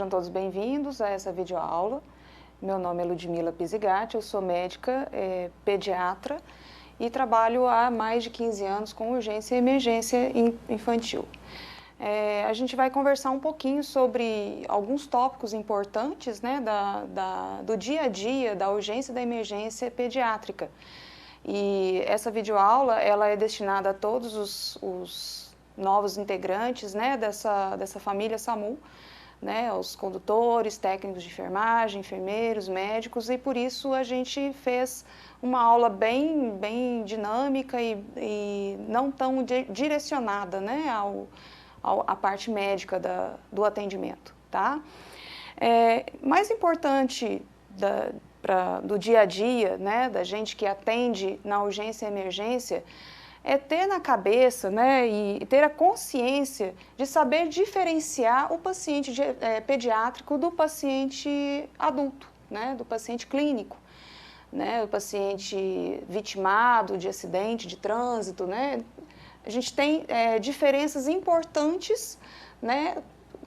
Sejam todos bem-vindos a essa videoaula. Meu nome é Ludmila Pisigatti, eu sou médica pediatra e trabalho há mais de 15 anos com urgência e emergência infantil. A gente vai conversar um pouquinho sobre alguns tópicos importantes, né, do dia a dia da urgência e da emergência pediátrica. E essa videoaula ela é destinada a todos os novos integrantes, né, dessa família SAMU, né, os condutores, técnicos de enfermagem, enfermeiros, médicos, e por isso a gente fez uma aula bem dinâmica e não tão direcionada, né, à parte médica do atendimento, tá? Mais importante do dia a dia, né, da gente que atende na urgência e emergência, é ter na cabeça, né, e ter a consciência de saber diferenciar o paciente pediátrico do paciente adulto, né, do paciente clínico, né, o paciente vitimado de acidente de trânsito, né. A gente tem diferenças importantes, né,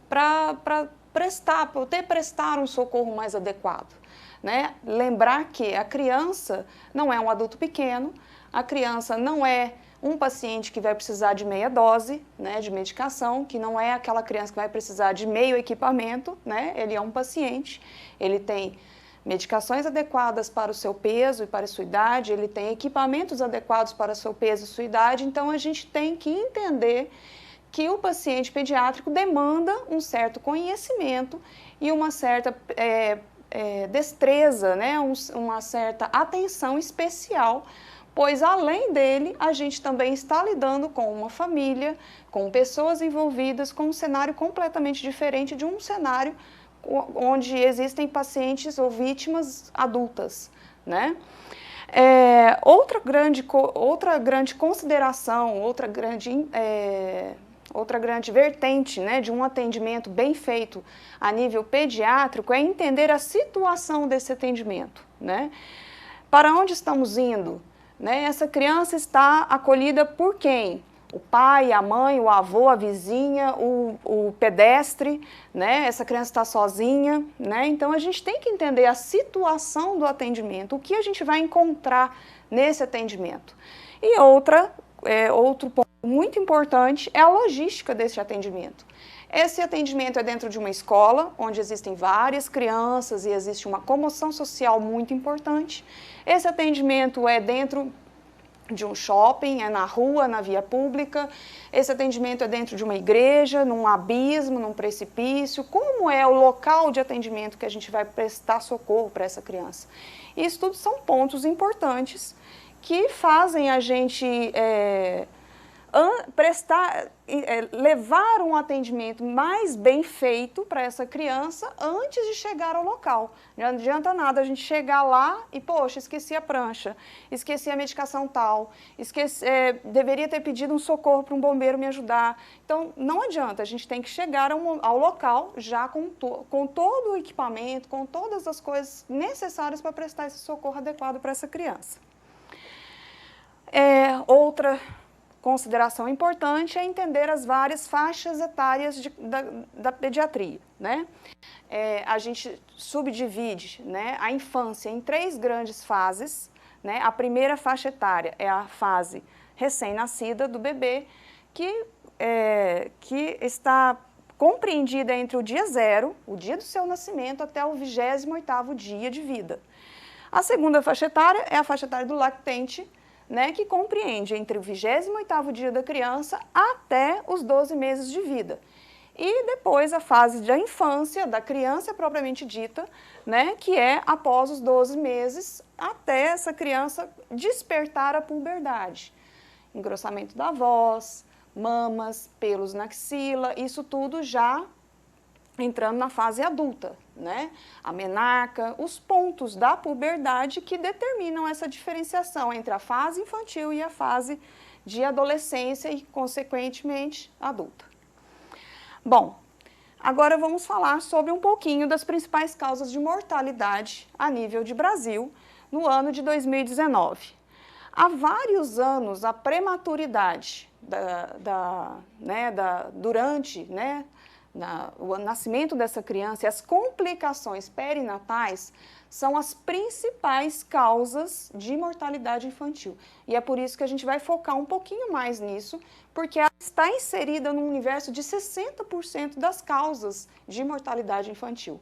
para prestar um socorro mais adequado, né. Lembrar que a criança não é um adulto pequeno, a criança não é um paciente que vai precisar de meia dose, né, de medicação, que não é aquela criança que vai precisar de meio equipamento, né, ele é um paciente, ele tem medicações adequadas para o seu peso e para a sua idade, ele tem equipamentos adequados para o seu peso e sua idade, então a gente tem que entender que o paciente pediátrico demanda um certo conhecimento e uma certa destreza, né, uma certa atenção especial, pois além dele, a gente também está lidando com uma família, com pessoas envolvidas, com um cenário completamente diferente de um cenário onde existem pacientes ou vítimas adultas, né? Outra grande consideração, outra grande vertente, né, de um atendimento bem feito a nível pediátrico é entender a situação desse atendimento, né? Para onde estamos indo? Né? Essa criança está acolhida por quem? O pai, a mãe, o avô, a vizinha, o pedestre, né? Essa criança está sozinha, né? Então a gente tem que entender a situação do atendimento, o que a gente vai encontrar nesse atendimento. E outro ponto muito importante é a logística desse atendimento. Esse atendimento é dentro de uma escola, onde existem várias crianças e existe uma comoção social muito importante. Esse atendimento é dentro de um shopping, é na rua, na via pública. Esse atendimento é dentro de uma igreja, num abismo, num precipício. Como é o local de atendimento que a gente vai prestar socorro para essa criança? Isso tudo são pontos importantes que fazem a gente levar um atendimento mais bem feito para essa criança antes de chegar ao local. Não adianta nada a gente chegar lá e, poxa, esqueci a prancha, esqueci a medicação tal, deveria ter pedido um socorro para um bombeiro me ajudar. Então, não adianta, a gente tem que chegar ao local já com todo o equipamento, com todas as coisas necessárias para prestar esse socorro adequado para essa criança. Outra consideração importante é entender as várias faixas etárias da pediatria, né? A gente subdivide, né, a infância em 3 grandes fases, né? A primeira faixa etária é a fase recém-nascida do bebê, que está compreendida entre o dia 0, o dia do seu nascimento, até o 28º dia de vida. A segunda faixa etária é a faixa etária do lactente, né, que compreende entre o 28º dia da criança até os 12 meses de vida. E depois a fase da infância, da criança propriamente dita, né, que é após os 12 meses até essa criança despertar a puberdade. Engrossamento da voz, mamas, pelos na axila, isso tudo já entrando na fase adulta, né? A menarca, os pontos da puberdade que determinam essa diferenciação entre a fase infantil e a fase de adolescência e, consequentemente, adulta. Bom, agora vamos falar sobre um pouquinho das principais causas de mortalidade a nível de Brasil no ano de 2019. Há vários anos, a prematuridade durante, o nascimento dessa criança e as complicações perinatais são as principais causas de mortalidade infantil. E é por isso que a gente vai focar um pouquinho mais nisso, porque ela está inserida no universo de 60% das causas de mortalidade infantil.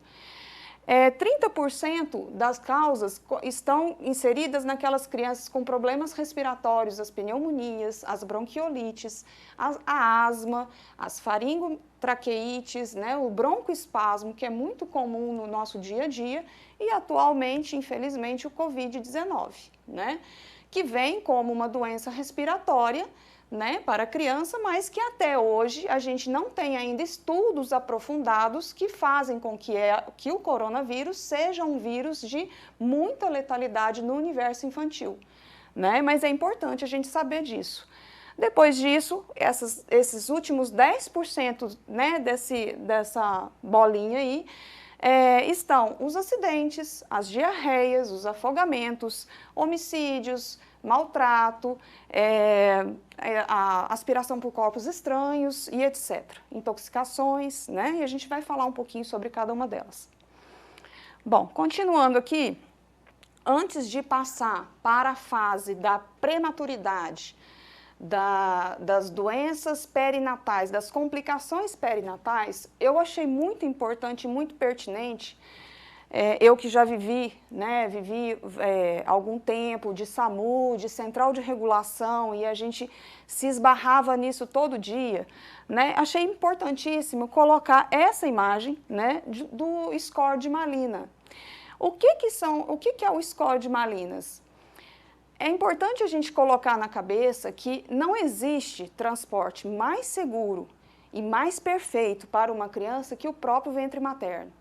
30% das causas estão inseridas naquelas crianças com problemas respiratórios, as pneumonias, as bronquiolites, a asma, as faringotraqueites, né, o broncoespasmo, que é muito comum no nosso dia a dia, e atualmente, infelizmente, o Covid-19, né, que vem como uma doença respiratória, né, para a criança, mas que até hoje a gente não tem ainda estudos aprofundados que fazem com que o coronavírus seja um vírus de muita letalidade no universo infantil, né? Mas é importante a gente saber disso. Depois disso, esses últimos 10%, né, dessa bolinha aí, estão os acidentes, as diarreias, os afogamentos, homicídios, maltrato, a aspiração por corpos estranhos e etc. Intoxicações, né? E a gente vai falar um pouquinho sobre cada uma delas. Bom, continuando aqui, antes de passar para a fase da prematuridade, das doenças perinatais, das complicações perinatais, eu achei muito importante e muito pertinente. Eu que já vivi algum tempo de SAMU, de central de regulação, e a gente se esbarrava nisso todo dia, né? Achei importantíssimo colocar essa imagem, né, do score de Malina. O que é o score de Malinas? É importante a gente colocar na cabeça que não existe transporte mais seguro e mais perfeito para uma criança que o próprio ventre materno,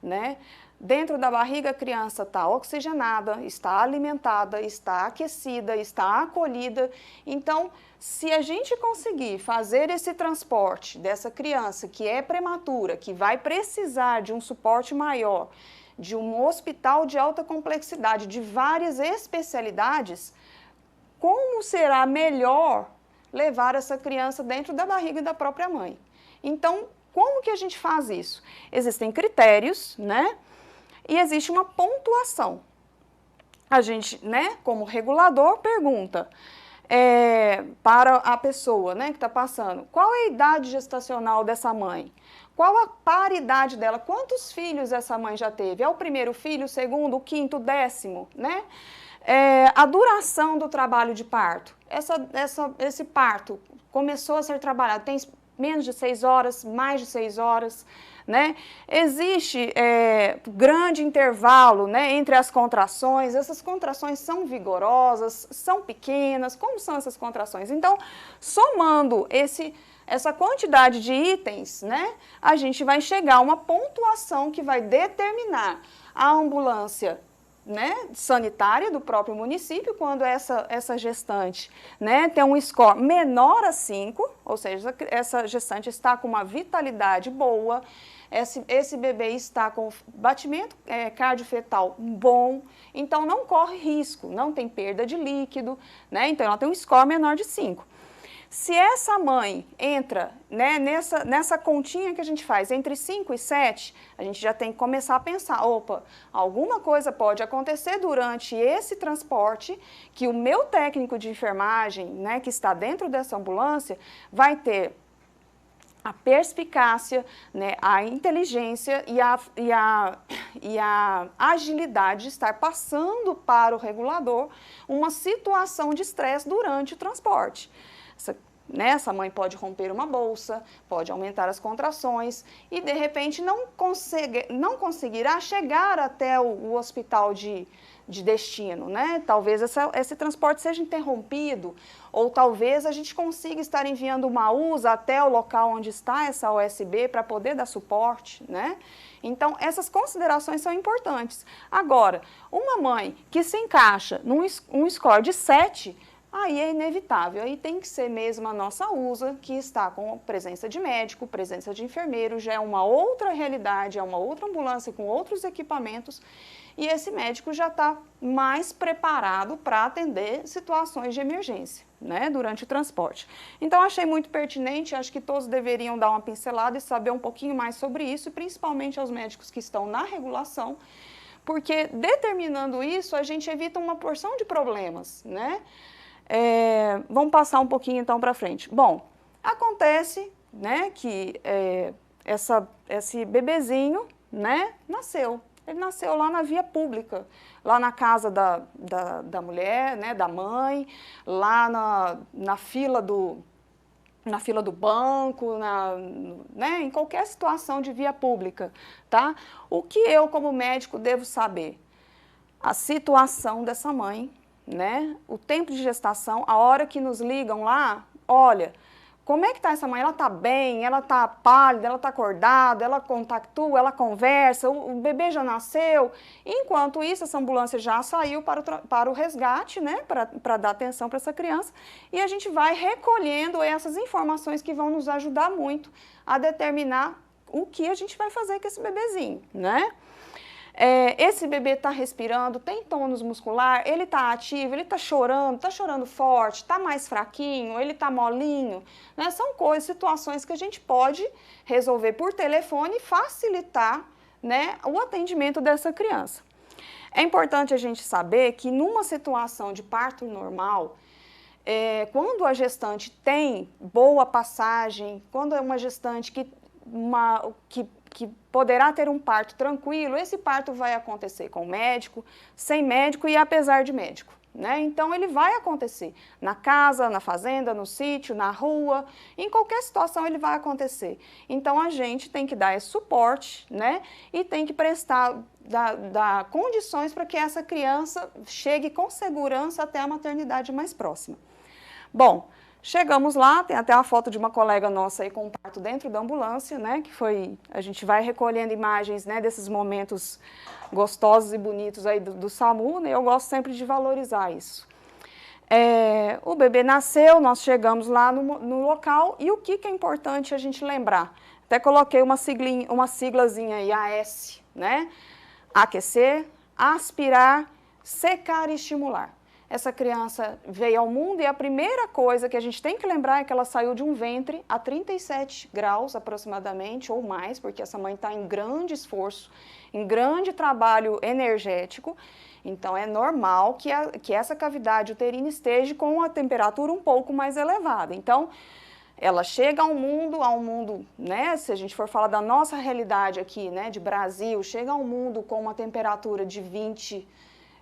né? Dentro da barriga a criança está oxigenada, está alimentada, está aquecida, está acolhida. Então, se a gente conseguir fazer esse transporte dessa criança que é prematura, que vai precisar de um suporte maior, de um hospital de alta complexidade, de várias especialidades, como será melhor levar essa criança dentro da barriga da própria mãe? Então, como que a gente faz isso? Existem critérios, né? E existe uma pontuação. A gente, né, como regulador, pergunta para a pessoa, né, que está passando, qual é a idade gestacional dessa mãe? Qual a paridade dela? Quantos filhos essa mãe já teve? É o primeiro filho, o segundo, o quinto, o 10º, né? A duração do trabalho de parto. Esse parto começou a ser trabalhado, tem menos de 6 horas, mais de 6 horas, né? Existe grande intervalo, né, entre as contrações. Essas contrações são vigorosas, são pequenas. Como são essas contrações? Então, somando essa quantidade de itens, né, a gente vai chegar a uma pontuação que vai determinar a ambulância, né, sanitária do próprio município, quando essa gestante, né, tem um score menor a 5, ou seja, essa gestante está com uma vitalidade boa, esse bebê está com batimento cardiofetal bom, então não corre risco, não tem perda de líquido, né, então ela tem um score menor de 5. Se essa mãe entra, né, nessa continha que a gente faz entre 5 e 7, a gente já tem que começar a pensar, opa, alguma coisa pode acontecer durante esse transporte que o meu técnico de enfermagem, né, que está dentro dessa ambulância, vai ter a perspicácia, né, a inteligência e a agilidade de estar passando para o regulador uma situação de estresse durante o transporte. Essa mãe pode romper uma bolsa, pode aumentar as contrações e, de repente, não conseguirá chegar até o hospital de destino, né? Talvez esse transporte seja interrompido, ou talvez a gente consiga estar enviando uma USA até o local onde está essa OSB para poder dar suporte, né? Então, essas considerações são importantes. Agora, uma mãe que se encaixa num score de 7, aí é inevitável, aí tem que ser mesmo a nossa USA, que está com presença de médico, presença de enfermeiro, já é uma outra realidade, é uma outra ambulância com outros equipamentos, e esse médico já está mais preparado para atender situações de emergência, né, durante o transporte. Então, achei muito pertinente, acho que todos deveriam dar uma pincelada e saber um pouquinho mais sobre isso, principalmente aos médicos que estão na regulação, porque determinando isso, a gente evita uma porção de problemas, né? Vamos passar um pouquinho então para frente. Bom, acontece, né, que esse bebezinho, né, nasceu. Ele nasceu lá na via pública, lá na casa da mulher, né, da mãe, lá na fila do banco, né, em qualquer situação de via pública, tá? O que eu, como médico, devo saber? A situação dessa mãe, né, o tempo de gestação, a hora que nos ligam lá, olha, como é que está essa mãe? Ela está bem, ela está pálida, ela está acordada, ela contactua, ela conversa, o bebê já nasceu. Enquanto isso, essa ambulância já saiu para o resgate, né, para dar atenção para essa criança, e a gente vai recolhendo essas informações que vão nos ajudar muito a determinar o que a gente vai fazer com esse bebezinho, né? Esse bebê está respirando, tem tônus muscular, ele está ativo, ele está chorando forte, está mais fraquinho, ele está molinho, né? São coisas, situações que a gente pode resolver por telefone e facilitar, né, o atendimento dessa criança. É importante a gente saber que numa situação de parto normal, quando a gestante tem boa passagem, quando é uma gestante que poderá ter um parto tranquilo, esse parto vai acontecer com médico, sem médico e apesar de médico, né? Então, ele vai acontecer na casa, na fazenda, no sítio, na rua, em qualquer situação ele vai acontecer. Então, a gente tem que dar esse suporte, né? E tem que dar condições para que essa criança chegue com segurança até a maternidade mais próxima. Bom, chegamos lá, tem até uma foto de uma colega nossa aí com o parto dentro da ambulância, né, que foi, a gente vai recolhendo imagens, né, desses momentos gostosos e bonitos aí do SAMU, né, eu gosto sempre de valorizar isso. O bebê nasceu, nós chegamos lá no local, e o que é importante a gente lembrar? Até coloquei uma siglazinha aí, AS, né, aquecer, aspirar, secar e estimular. Essa criança veio ao mundo e a primeira coisa que a gente tem que lembrar é que ela saiu de um ventre a 37 graus aproximadamente, ou mais, porque essa mãe está em grande esforço, em grande trabalho energético. Então, é normal que essa cavidade uterina esteja com a temperatura um pouco mais elevada. Então, ela chega ao mundo, né, se a gente for falar da nossa realidade aqui, né, de Brasil, chega ao mundo com uma temperatura de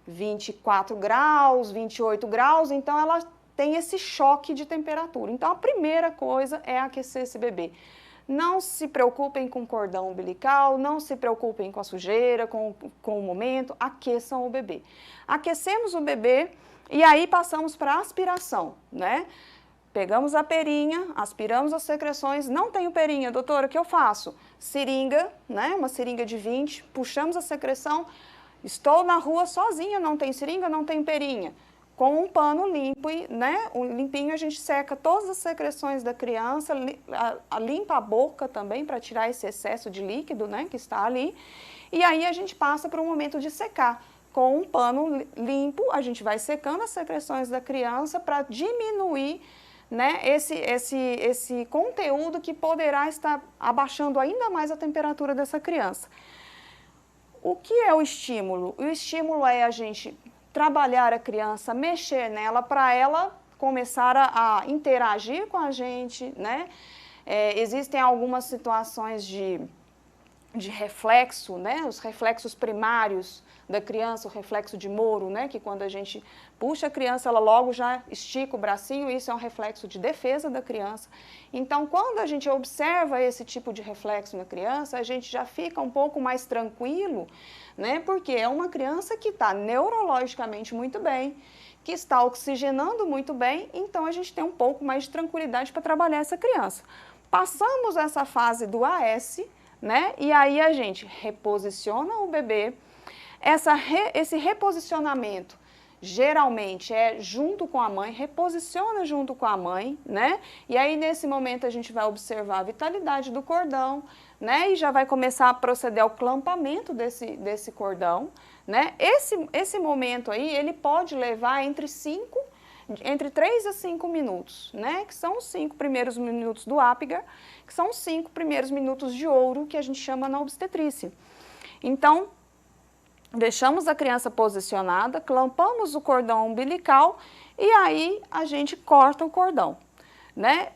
24 graus, 28 graus, então ela tem esse choque de temperatura. Então, a primeira coisa é aquecer esse bebê. Não se preocupem com o cordão umbilical, não se preocupem com a sujeira, com o momento, aqueçam o bebê. Aquecemos o bebê e aí passamos para a aspiração, né? Pegamos a perinha, aspiramos as secreções, não tenho perinha, doutora, o que eu faço? Seringa, né? Uma seringa de 20, puxamos a secreção. Estou na rua sozinha, não tem seringa, não tem perinha. Com um pano limpo, né, limpinho, a gente seca todas as secreções da criança, limpa a boca também para tirar esse excesso de líquido, né, que está ali. E aí a gente passa para o momento de secar. Com um pano limpo, a gente vai secando as secreções da criança para diminuir, né, esse conteúdo que poderá estar abaixando ainda mais a temperatura dessa criança. O que é o estímulo? O estímulo é a gente trabalhar a criança, mexer nela para ela começar a interagir com a gente, né? Existem algumas situações de reflexo, né? Os reflexos primários da criança, o reflexo de Moro, né? Que quando a gente puxa a criança, ela logo já estica o bracinho, isso é um reflexo de defesa da criança. Então, quando a gente observa esse tipo de reflexo na criança, a gente já fica um pouco mais tranquilo, né? Porque é uma criança que está neurologicamente muito bem, que está oxigenando muito bem, então a gente tem um pouco mais de tranquilidade para trabalhar essa criança. Passamos essa fase do AS, né? E aí a gente reposiciona o bebê. Esse reposicionamento geralmente é junto com a mãe, reposiciona junto com a mãe, né? E aí nesse momento a gente vai observar a vitalidade do cordão, né? E já vai começar a proceder ao clampamento desse cordão, né? Esse momento aí, ele pode levar entre 3 a 5 minutos, né? Que são os 5 primeiros minutos do Apgar, que são os 5 primeiros minutos de ouro que a gente chama na obstetrícia. Então, deixamos a criança posicionada, clampamos o cordão umbilical e aí a gente corta o cordão, né?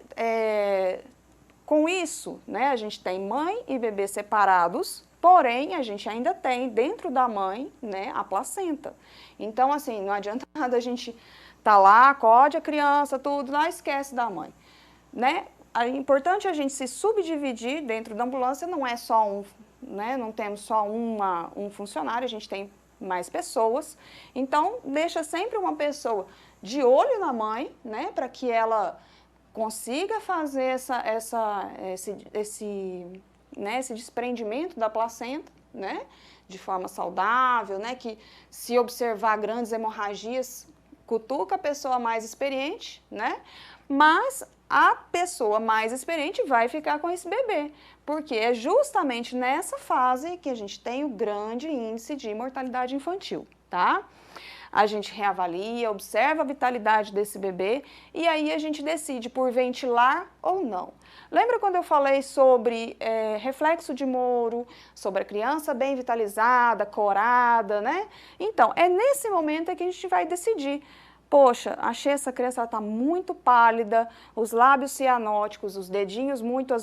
Com isso, né, a gente tem mãe e bebê separados, porém a gente ainda tem dentro da mãe, né, a placenta. Então, assim, não adianta nada a gente tá lá, acode a criança, tudo, lá esquece da mãe, né? É importante a gente se subdividir dentro da ambulância, não é só um, né, não temos só um funcionário, a gente tem mais pessoas, então deixa sempre uma pessoa de olho na mãe, né, para que ela consiga fazer esse desprendimento da placenta, né, de forma saudável, né, que se observar grandes hemorragias, cutuca a pessoa mais experiente, né, mas a pessoa mais experiente vai ficar com esse bebê, porque é justamente nessa fase que a gente tem o grande índice de mortalidade infantil, tá? A gente reavalia, observa a vitalidade desse bebê e aí a gente decide por ventilar ou não. Lembra quando eu falei sobre reflexo de Moro, sobre a criança bem vitalizada, corada, né? Então, é nesse momento que a gente vai decidir. Poxa, achei essa criança, ela está muito pálida, os lábios cianóticos, os dedinhos muito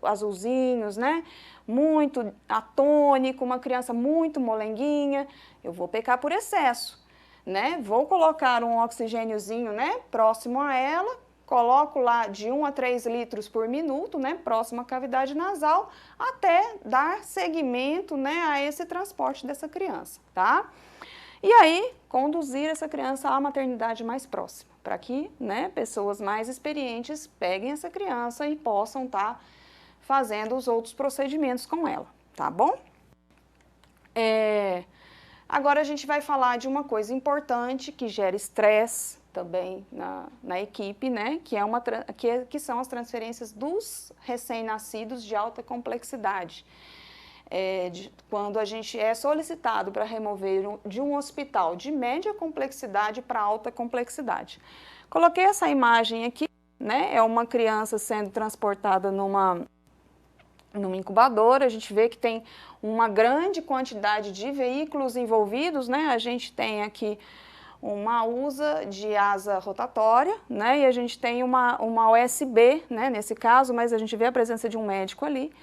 azulzinhos, né? Muito atônico, uma criança muito molenguinha. Eu vou pecar por excesso, né? Vou colocar um oxigêniozinho, né, próximo a ela, coloco lá de 1 a 3 litros por minuto, né, próximo à cavidade nasal, até dar seguimento, né, a esse transporte dessa criança, tá? E aí, conduzir essa criança à maternidade mais próxima, para que, né, pessoas mais experientes peguem essa criança e possam estar fazendo os outros procedimentos com ela, tá bom? Agora a gente vai falar de uma coisa importante que gera estresse também na equipe, né, que são as transferências dos recém-nascidos de alta complexidade. Quando a gente é solicitado para remover de um hospital de média complexidade para alta complexidade. Coloquei essa imagem aqui, né? É uma criança sendo transportada numa incubadora, a gente vê que tem uma grande quantidade de veículos envolvidos, né? A gente tem aqui uma USA de asa rotatória, né? E a gente tem uma USB, né? Nesse caso, mas a gente vê a presença de um médico ali,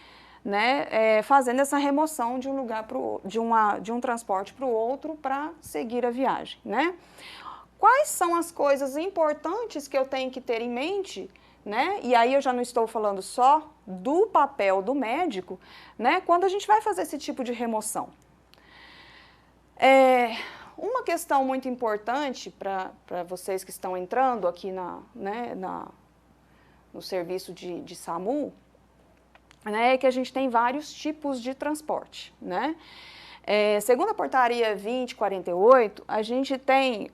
né, fazendo essa remoção de um lugar de um transporte para o outro para seguir a viagem, né? Quais são as coisas importantes que eu tenho que ter em mente, né? E aí eu já não estou falando só do papel do médico, né? Quando a gente vai fazer esse tipo de remoção. Uma questão muito importante para vocês que estão entrando aqui no serviço de SAMU, né, é que a gente tem vários tipos de transporte, né? Segundo a portaria 2048, a gente tem,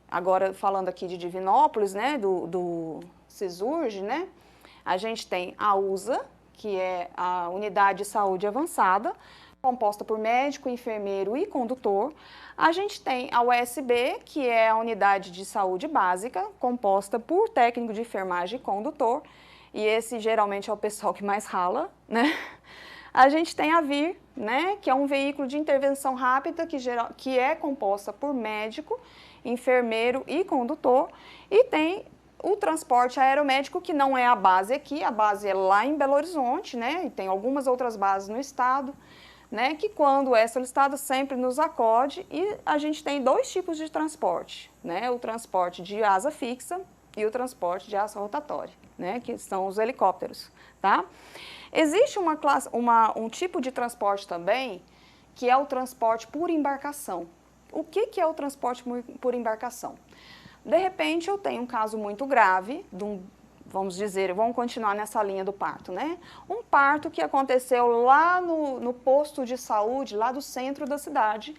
agora falando aqui de Divinópolis, né, do CISURG, né, a gente tem a USA, que é a Unidade de Saúde Avançada, composta por médico, enfermeiro e condutor. A gente tem a USB, que é a Unidade de Saúde Básica, composta por técnico de enfermagem e condutor, e esse geralmente é o pessoal que mais rala, né? A gente tem a VIR, né, que é um veículo de intervenção rápida que é composta por médico, enfermeiro e condutor, e tem o transporte aeromédico, que não é a base aqui, a base é lá em Belo Horizonte, né, e tem algumas outras bases no estado, né, que quando é solicitado sempre nos acode, e a gente tem 2 tipos de transporte, né, o transporte de asa fixa e o transporte de asa rotatória, né, que são os helicópteros, tá? Existe um tipo de transporte também, que é o transporte por embarcação. O que é o transporte por embarcação? De repente, eu tenho um caso muito grave, vamos continuar nessa linha do parto, né? Um parto que aconteceu lá no posto de saúde, lá do centro da cidade,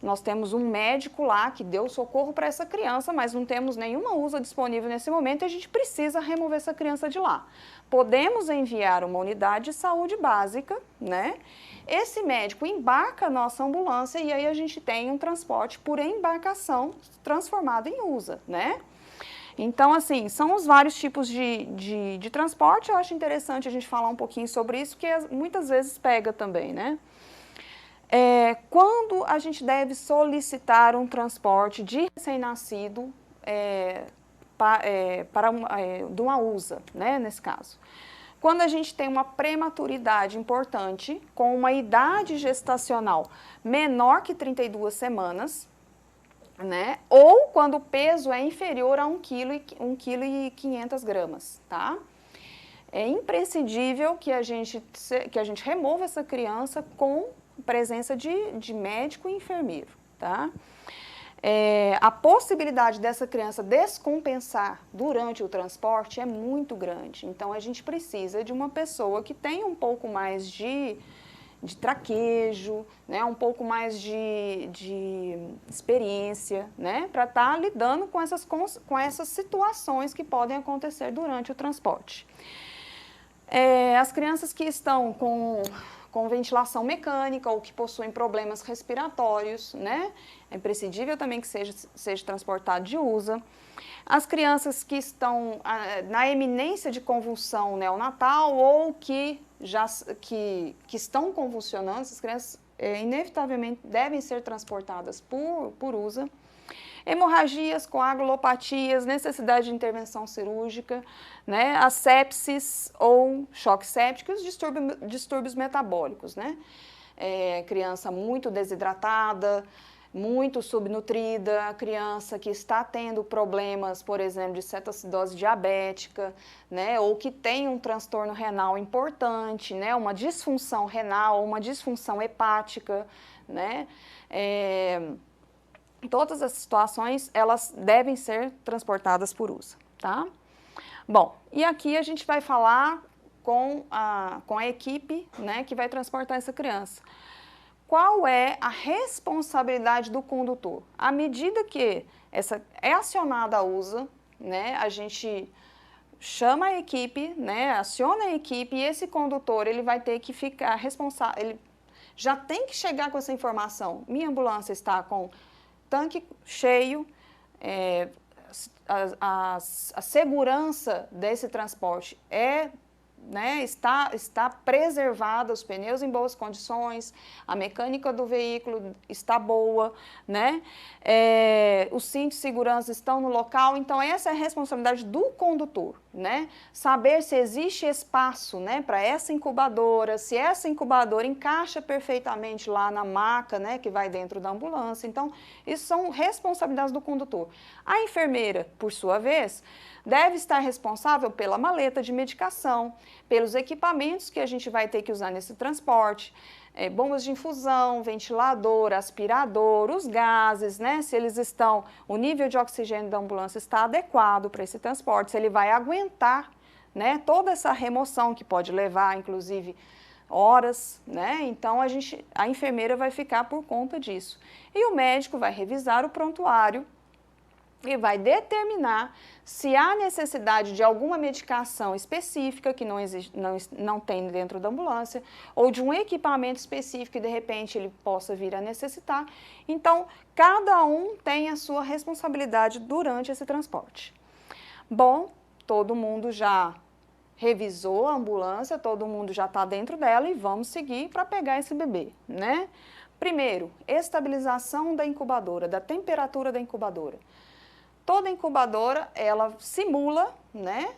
nós temos um médico lá que deu socorro para essa criança, mas não temos nenhuma USA disponível nesse momento e a gente precisa remover essa criança de lá. Podemos enviar uma unidade de saúde básica, né? Esse médico embarca a nossa ambulância e aí a gente tem um transporte por embarcação transformado em USA, né? Então, assim, são os vários tipos de transporte. Eu acho interessante a gente falar um pouquinho sobre isso, porque muitas vezes pega também, né? Quando a gente deve solicitar um transporte de recém-nascido de uma USA, né, nesse caso? Quando a gente tem uma prematuridade importante, com uma idade gestacional menor que 32 semanas, né? Ou quando o peso é inferior a 1,5 kg, tá? É imprescindível que a gente remova essa criança com presença de médico e enfermeiro, tá? A possibilidade dessa criança descompensar durante o transporte é muito grande. Então, a gente precisa de uma pessoa que tenha um pouco mais de traquejo, né, um pouco mais de experiência, né, para estar lidando com essas situações que podem acontecer durante o transporte. As crianças que estão com ventilação mecânica ou que possuem problemas respiratórios, né, é imprescindível também que seja transportado de USA. As crianças que estão na eminência de convulsão neonatal ou que estão convulsionando, essas crianças inevitavelmente devem ser transportadas por USA. Hemorragias, coagulopatias, necessidade de intervenção cirúrgica, né, a sepsis ou choque séptico e os distúrbios metabólicos, né? Criança muito desidratada, muito subnutrida, a criança que está tendo problemas, por exemplo, de cetoacidose diabética, né, ou que tem um transtorno renal importante, né, uma disfunção renal, uma disfunção hepática, né, todas essas situações, elas devem ser transportadas por USA, tá? Bom, e aqui a gente vai falar com a equipe, né, que vai transportar essa criança. Qual é a responsabilidade do condutor? À medida que é acionada a USA, né, a gente chama a equipe, né, aciona a equipe e esse condutor ele vai ter que ficar responsável, ele já tem que chegar com essa informação. Minha ambulância está com tanque cheio, a segurança desse transporte está preservada, os pneus em boas condições, a mecânica do veículo está boa, né? Os cintos de segurança estão no local, então essa é a responsabilidade do condutor, né? Saber se existe espaço, né, para essa incubadora, se essa incubadora encaixa perfeitamente lá na maca, né, que vai dentro da ambulância. Então, isso são responsabilidades do condutor. A enfermeira, por sua vez, deve estar responsável pela maleta de medicação, pelos equipamentos que a gente vai ter que usar nesse transporte, bombas de infusão, ventilador, aspirador, os gases, né? Se eles estão, o nível de oxigênio da ambulância está adequado para esse transporte, se ele vai aguentar, né, toda essa remoção que pode levar, inclusive, horas, né? Então a enfermeira vai ficar por conta disso. E o médico vai revisar o prontuário e vai determinar se há necessidade de alguma medicação específica que não tem dentro da ambulância ou de um equipamento específico que de repente ele possa vir a necessitar. Então, cada um tem a sua responsabilidade durante esse transporte. Bom, todo mundo já revisou a ambulância, todo mundo já está dentro dela e vamos seguir para pegar esse bebê, né? Primeiro, estabilização da incubadora, da temperatura da incubadora. Toda incubadora, ela simula, né,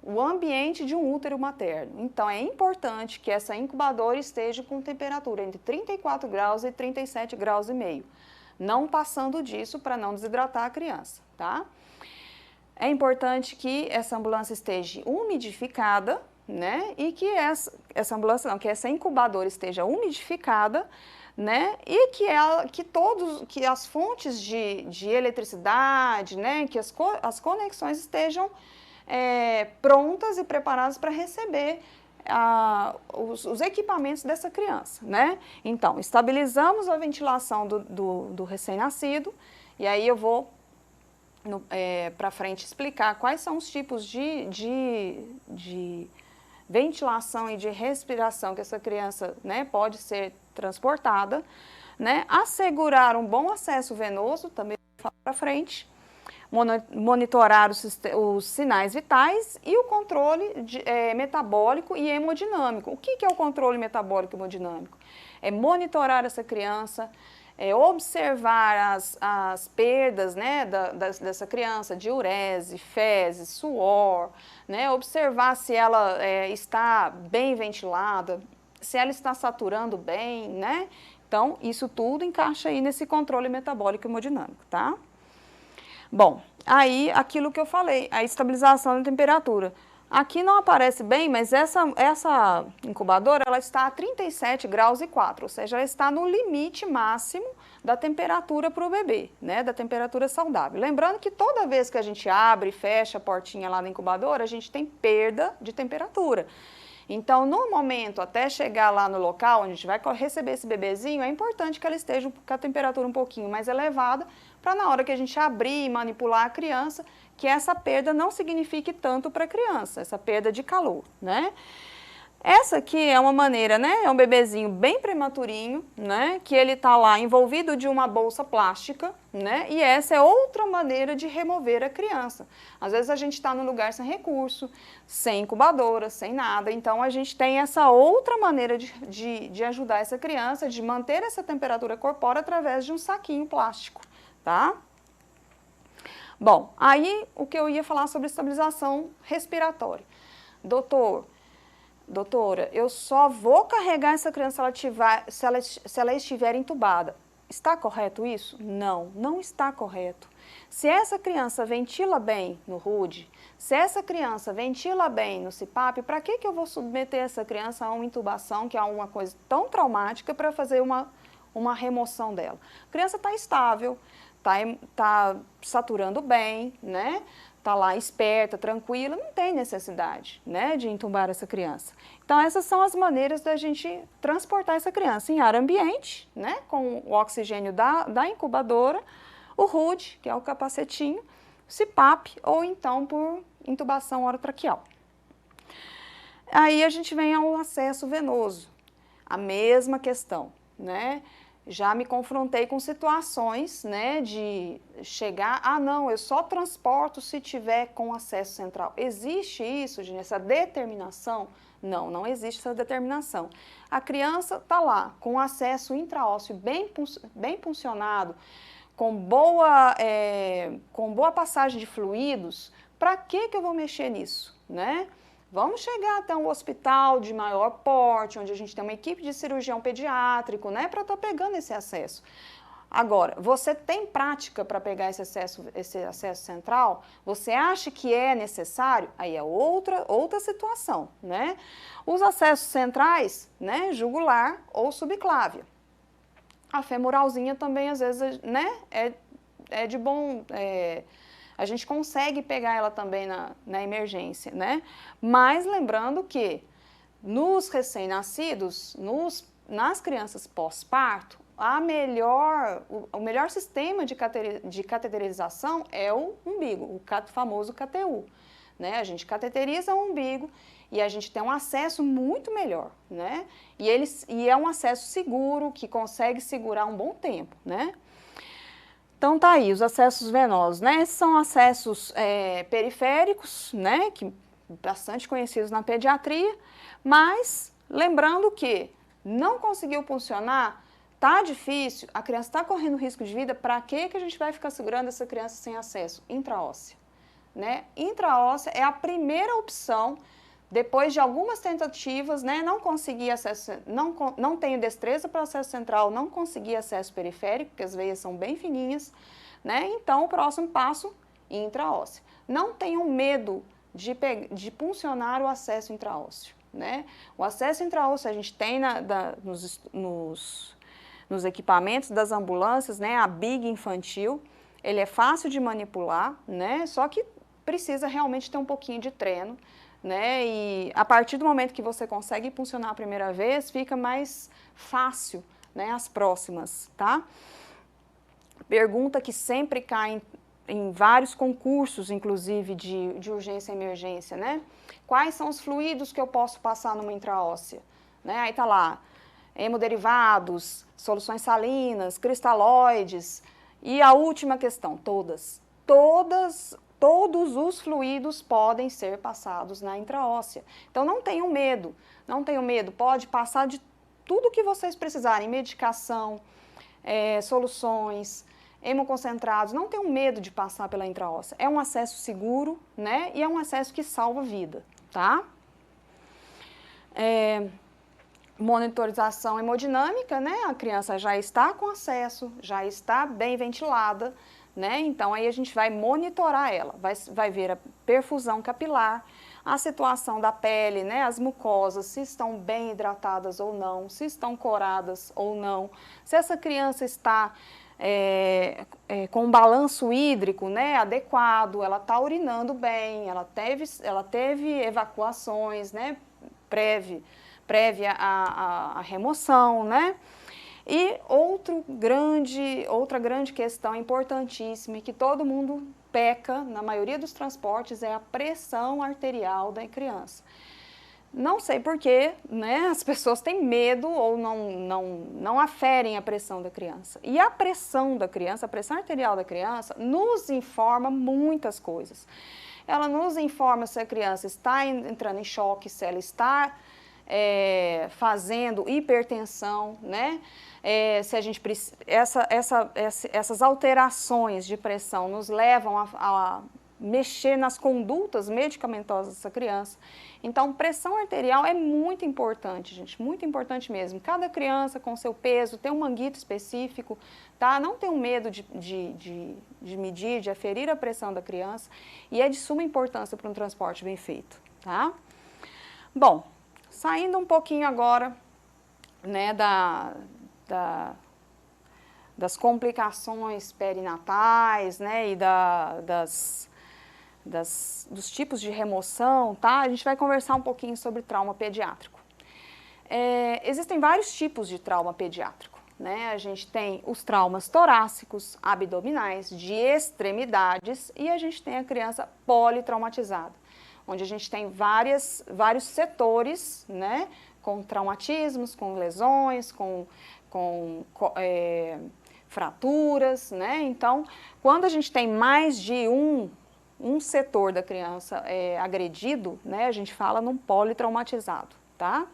o ambiente de um útero materno. Então, é importante que essa incubadora esteja com temperatura entre 34 graus e 37 graus e meio, não passando disso para não desidratar a criança, tá? É importante que essa ambulância esteja umidificada, né, e que que essa incubadora esteja umidificada, né, e que as fontes de eletricidade, né, que as conexões estejam prontas e preparadas para receber os equipamentos dessa criança, né? Então, estabilizamos a ventilação do recém-nascido, e aí eu vou para frente explicar quais são os tipos de ventilação e de respiração que essa criança, né, pode ser transportada, né? Assegurar um bom acesso venoso, também vou falar para frente, monitorar os sinais vitais e o controle metabólico e hemodinâmico. O que é o controle metabólico e hemodinâmico? É monitorar essa criança, observar as perdas, né, dessa criança, de urese, fezes, suor, né, observar se ela está bem ventilada, se ela está saturando bem, né? Então, isso tudo encaixa aí nesse controle metabólico e hemodinâmico, tá? Bom, aí aquilo que eu falei, a estabilização da temperatura. Aqui não aparece bem, mas essa incubadora, ela está a 37 graus e 4, ou seja, ela está no limite máximo da temperatura para o bebê, né, da temperatura saudável. Lembrando que toda vez que a gente abre e fecha a portinha lá da incubadora, a gente tem perda de temperatura. Então, no momento, até chegar lá no local onde a gente vai receber esse bebezinho, é importante que ela esteja com a temperatura um pouquinho mais elevada, para na hora que a gente abrir e manipular a criança, que essa perda não signifique tanto para a criança, essa perda de calor, né? Essa aqui é uma maneira, né? É um bebezinho bem prematurinho, né? Que ele está lá envolvido de uma bolsa plástica, né? E essa é outra maneira de remover a criança. Às vezes a gente está num lugar sem recurso, sem incubadora, sem nada. Então a gente tem essa outra maneira de ajudar essa criança, de manter essa temperatura corpórea através de um saquinho plástico, tá? Bom, aí o que eu ia falar sobre estabilização respiratória. Doutora, eu só vou carregar essa criança se ela estiver entubada. Está correto isso? Não, não está correto. Se essa criança ventila bem no RUD, se essa criança ventila bem no CPAP, para que eu vou submeter essa criança a uma intubação, que é uma coisa tão traumática, para fazer uma remoção dela? A criança está estável, está saturando bem, né? Está lá esperta, tranquila, não tem necessidade, né, de intubar essa criança. Então, essas são as maneiras da gente transportar essa criança em ar ambiente, né, com o oxigênio da incubadora, o RUD, que é o capacetinho, CPAP, ou então por intubação orotraqueal. Aí a gente vem ao acesso venoso, a mesma questão, né? Já me confrontei com situações, né, de chegar, não, eu só transporto se tiver com acesso central. Existe isso, gente, essa determinação? Não, não existe essa determinação. A criança está lá, com acesso intraósseo bem funcionado, com boa passagem de fluidos, para que eu vou mexer nisso, né? Vamos chegar até um hospital de maior porte, onde a gente tem uma equipe de cirurgião pediátrico, né, para estar pegando esse acesso. Agora, você tem prática para pegar esse acesso central? Você acha que é necessário? Aí é outra situação, né? Os acessos centrais, né, jugular ou subclávia. A femoralzinha também, às vezes, né, é de bom... a gente consegue pegar ela também na emergência, né? Mas lembrando que nos recém-nascidos, nas crianças pós-parto, o melhor sistema de cateterização é o umbigo, o famoso KTU, né? A gente cateteriza o umbigo e a gente tem um acesso muito melhor, né? E é um acesso seguro, que consegue segurar um bom tempo, né? Então, tá aí, os acessos venosos, né? Esses são acessos periféricos, né? Que bastante conhecidos na pediatria, mas lembrando que não conseguiu funcionar, tá difícil, a criança está correndo risco de vida, para que a gente vai ficar segurando essa criança sem acesso? Intraóssea, né? Intraóssea é a primeira opção. Depois de algumas tentativas, né, não consegui acesso, não tenho destreza para acesso central, não consegui acesso periférico, porque as veias são bem fininhas, né? Então, o próximo passo, intraósseo. Não tenham medo de puncionar o acesso intraósseo, né? O acesso intraósseo a gente tem nos equipamentos das ambulâncias, né? A BIG infantil, ele é fácil de manipular, né? Só que precisa realmente ter um pouquinho de treino. né? E a partir do momento que você consegue impulsionar a primeira vez, fica mais fácil, né, as próximas, tá? Pergunta que sempre cai em vários concursos, inclusive de urgência e emergência, né? Quais são os fluidos que eu posso passar numa intraóssea? Né? Aí tá lá, hemoderivados, soluções salinas, cristalóides. E a última questão, todos os fluidos podem ser passados na intraóssea. Então não tenham medo, pode passar de tudo que vocês precisarem, medicação, soluções, hemoconcentrados, não tenham medo de passar pela intraóssea. É um acesso seguro, né? E é um acesso que salva vida, tá? Monitorização hemodinâmica, né? A criança já está com acesso, já está bem ventilada, né? Então aí a gente vai monitorar ela, vai ver a perfusão capilar, a situação da pele, né? As mucosas, se estão bem hidratadas ou não, se estão coradas ou não, se essa criança está com um balanço hídrico, né, adequado, ela está urinando bem, ela teve evacuações, né, prévia à remoção, né? E outra grande questão importantíssima, que todo mundo peca, na maioria dos transportes, é a pressão arterial da criança. Não sei porquê, né, as pessoas têm medo ou não aferem a pressão da criança. E a pressão da criança, a pressão arterial da criança, nos informa muitas coisas. Ela nos informa se a criança está entrando em choque, se ela está fazendo hipertensão, né? Se a gente essas alterações de pressão nos levam a mexer nas condutas medicamentosas dessa criança. Então, pressão arterial é muito importante, gente, muito importante mesmo. Cada criança com seu peso tem um manguito específico, tá? Não tenham medo de medir, de aferir a pressão da criança, e é de suma importância para um transporte bem feito, tá? Bom, saindo um pouquinho agora, né, das complicações perinatais, né, e dos tipos de remoção, tá? A gente vai conversar um pouquinho sobre trauma pediátrico. Existem vários tipos de trauma pediátrico, né? A gente tem os traumas torácicos, abdominais, de extremidades, e a gente tem a criança politraumatizada, onde a gente tem vários setores, né? Com traumatismos, com lesões, com fraturas, né? Então, quando a gente tem mais de um setor da criança agredido, né, a gente fala num politraumatizado, tá?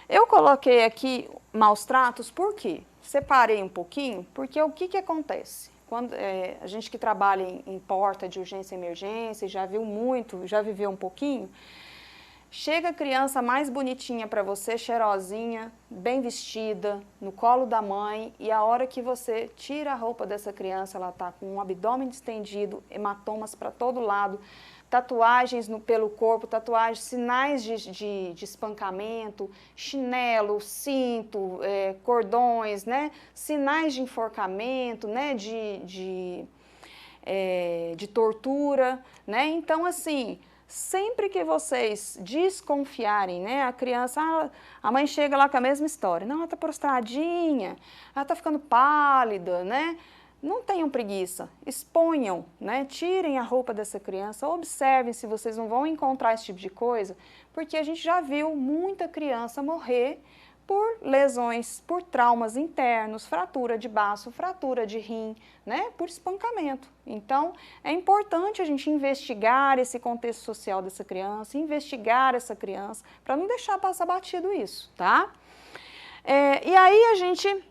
Eu coloquei aqui maus tratos, por quê? Separei um pouquinho, porque o que acontece? Quando a gente que trabalha em porta de urgência e emergência, já viu muito, já viveu um pouquinho, chega a criança mais bonitinha para você, cheirosinha, bem vestida, no colo da mãe, e a hora que você tira a roupa dessa criança, ela está com um abdômen distendido, hematomas para todo lado, tatuagens pelo corpo, tatuagens, sinais de espancamento, chinelo, cinto, cordões, né? Sinais de enforcamento, né? de tortura, né? Então, assim, sempre que vocês desconfiarem, né, a criança, a mãe chega lá com a mesma história, não, ela está prostradinha, ela está ficando pálida, né? Não tenham preguiça, exponham, né? Tirem a roupa dessa criança, observem se vocês não vão encontrar esse tipo de coisa, porque a gente já viu muita criança morrer por lesões, por traumas internos, fratura de baço, fratura de rim, né, por espancamento. Então, é importante a gente investigar esse contexto social dessa criança, investigar essa criança, para não deixar passar batido isso, tá? E aí a gente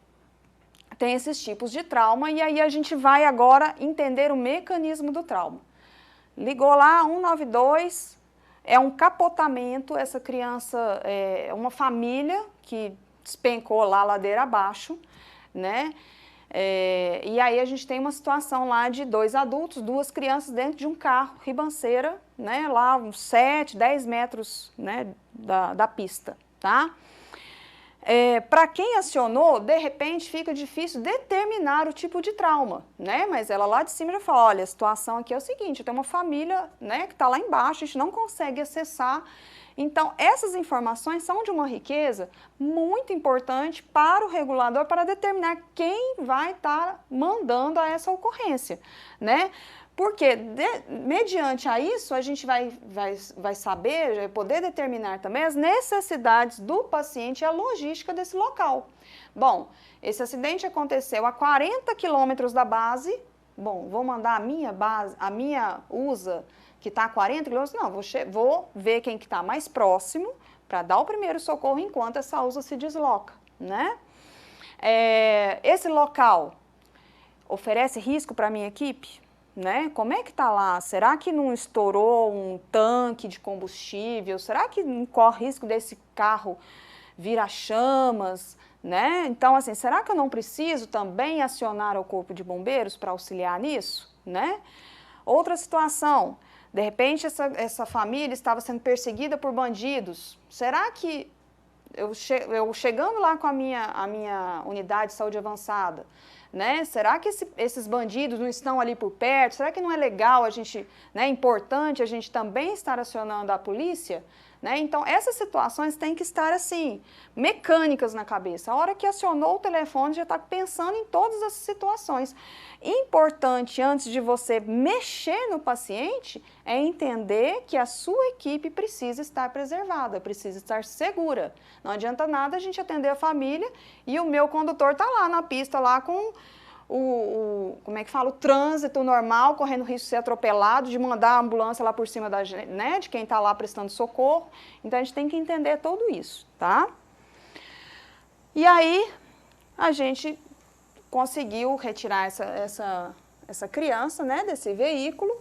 tem esses tipos de trauma, e aí a gente vai agora entender o mecanismo do trauma. Ligou lá, 192... é um capotamento, essa criança é uma família que despencou lá ladeira abaixo, né? E aí a gente tem uma situação lá de 2 adultos, 2 crianças dentro de um carro, ribanceira, né? Lá uns 7, 10 metros, né, da pista, tá? Para quem acionou, de repente fica difícil determinar o tipo de trauma, né? Mas ela lá de cima já fala, olha, a situação aqui é o seguinte, tem uma família, né, que está lá embaixo, a gente não consegue acessar. Então, essas informações são de uma riqueza muito importante para o regulador para determinar quem vai estar mandando a essa ocorrência, né? Porque, mediante a isso, a gente vai saber, vai poder determinar também as necessidades do paciente e a logística desse local. Bom, esse acidente aconteceu a 40 quilômetros da base. Bom, vou mandar a minha base, a minha USA, que está a 40 quilômetros, não, vou ver quem que está mais próximo para dar o primeiro socorro enquanto essa USA se desloca, né? Esse local oferece risco para a minha equipe? Né? Como é que está lá? Será que não estourou um tanque de combustível? Será que não corre risco desse carro virar chamas? Né? Então, assim, será que eu não preciso também acionar o corpo de bombeiros para auxiliar nisso? Né? Outra situação, de repente essa família estava sendo perseguida por bandidos. Será que eu chegando lá com a minha unidade de saúde avançada, né? Será que esses bandidos não estão ali por perto? Será que não é legal a gente, né, importante a gente também estar acionando a polícia? Né? Então, essas situações têm que estar assim, mecânicas na cabeça. A hora que acionou o telefone, já está pensando em todas essas situações. Importante, antes de você mexer no paciente, é entender que a sua equipe precisa estar preservada, precisa estar segura. Não adianta nada a gente atender a família e o meu condutor está lá na pista, lá com como é que fala, o trânsito normal, correndo risco de ser atropelado, de mandar a ambulância lá por cima né, de quem está lá prestando socorro. Então, a gente tem que entender tudo isso, tá? E aí, a gente conseguiu retirar essa criança, né, desse veículo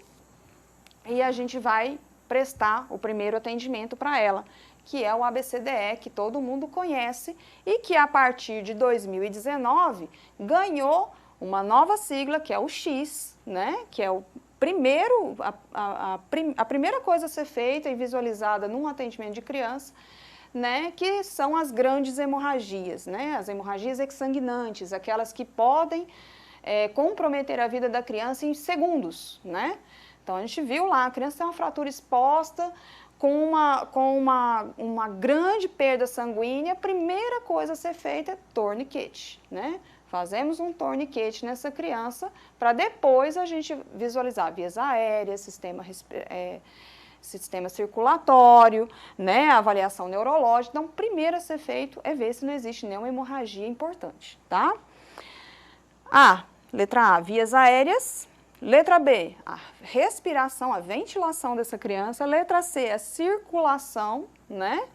e a gente vai prestar o primeiro atendimento para ela, que é o ABCDE, que todo mundo conhece e que, a partir de 2019, ganhou uma nova sigla, que é o X, né? Que é o primeiro, a primeira coisa a ser feita e visualizada num atendimento de criança, né? Que são as grandes hemorragias, né? As hemorragias exsanguinantes, aquelas que podem comprometer a vida da criança em segundos, né? Então, a gente viu lá, a criança tem uma fratura exposta, com uma grande perda sanguínea, a primeira coisa a ser feita é torniquete, né? Fazemos um torniquete nessa criança para depois a gente visualizar vias aéreas, sistema circulatório, né, avaliação neurológica. Então, primeiro a ser feito é ver se não existe nenhuma hemorragia importante, tá? Letra A, vias aéreas. Letra B, a respiração, a ventilação dessa criança. Letra C, a circulação, né?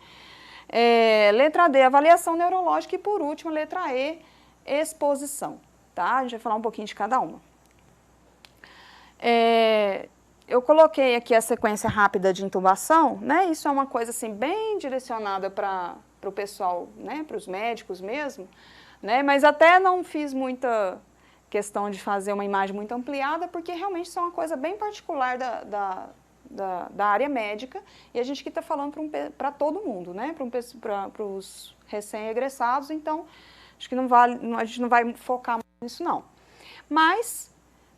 Letra D, avaliação neurológica. E por último, letra E, exposição, tá? A gente vai falar um pouquinho de cada uma. Eu coloquei aqui a sequência rápida de intubação, né? Isso é uma coisa assim bem direcionada para o pessoal, né? Para os médicos mesmo, né? Mas até não fiz muita questão de fazer uma imagem muito ampliada, porque realmente isso é uma coisa bem particular da área médica, e a gente aqui está falando para todo mundo, né? Para os recém-egressados, então acho que a gente não vai focar nisso não. Mas,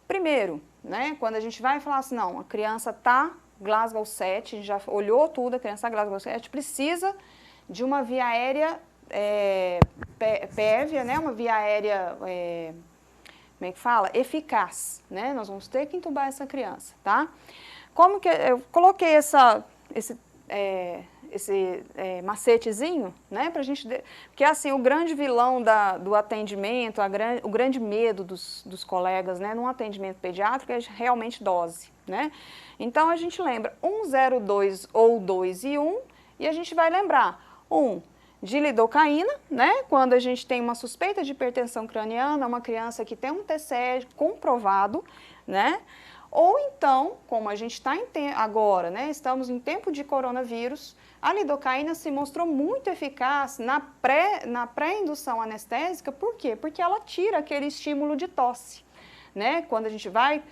primeiro, né, quando a gente vai falar assim, não, a criança está Glasgow 7, a gente já olhou tudo, a criança está Glasgow 7, a gente precisa de uma via aérea pérvia, né, uma via aérea, como é que fala? Eficaz, né? Nós vamos ter que entubar essa criança, tá? Como que eu coloquei esse macetezinho, né, pra gente, porque assim, o grande vilão do atendimento, o grande medo dos colegas, né, num atendimento pediátrico é realmente dose, né? Então, a gente lembra 102 ou 2 e 1, e a gente vai lembrar de lidocaína, né, quando a gente tem uma suspeita de hipertensão craniana, uma criança que tem um TCE comprovado, né? Ou então, como a gente está agora, né, estamos em tempo de coronavírus, a lidocaína se mostrou muito eficaz na pré-indução anestésica. Por quê? Porque ela tira aquele estímulo de tosse, né? Quando a gente vai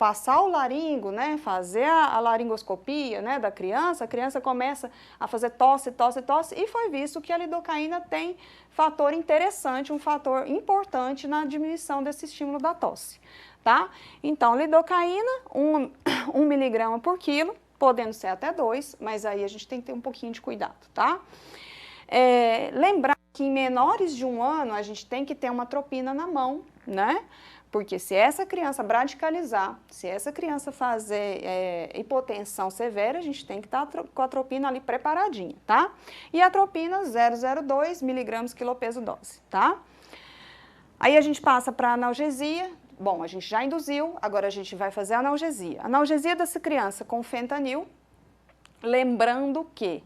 passar o laringo, né, fazer a laringoscopia, né, da criança, a criança começa a fazer tosse, tosse, tosse, e foi visto que a lidocaína tem fator interessante, um fator importante na diminuição desse estímulo da tosse, tá? Então, lidocaína, 1 miligrama por quilo, podendo ser até 2, mas aí a gente tem que ter um pouquinho de cuidado, tá? Lembrar que em menores de 1 ano, a gente tem que ter uma atropina na mão, né? Porque se essa criança bradicalizar, se essa criança fazer hipotensão severa, a gente tem que estar com a atropina ali preparadinha, tá? E a atropina 0,02 miligramas quilopeso dose, tá? Aí a gente passa para analgesia. Bom, a gente já induziu, agora a gente vai fazer a analgesia. Analgesia dessa criança com fentanil, lembrando que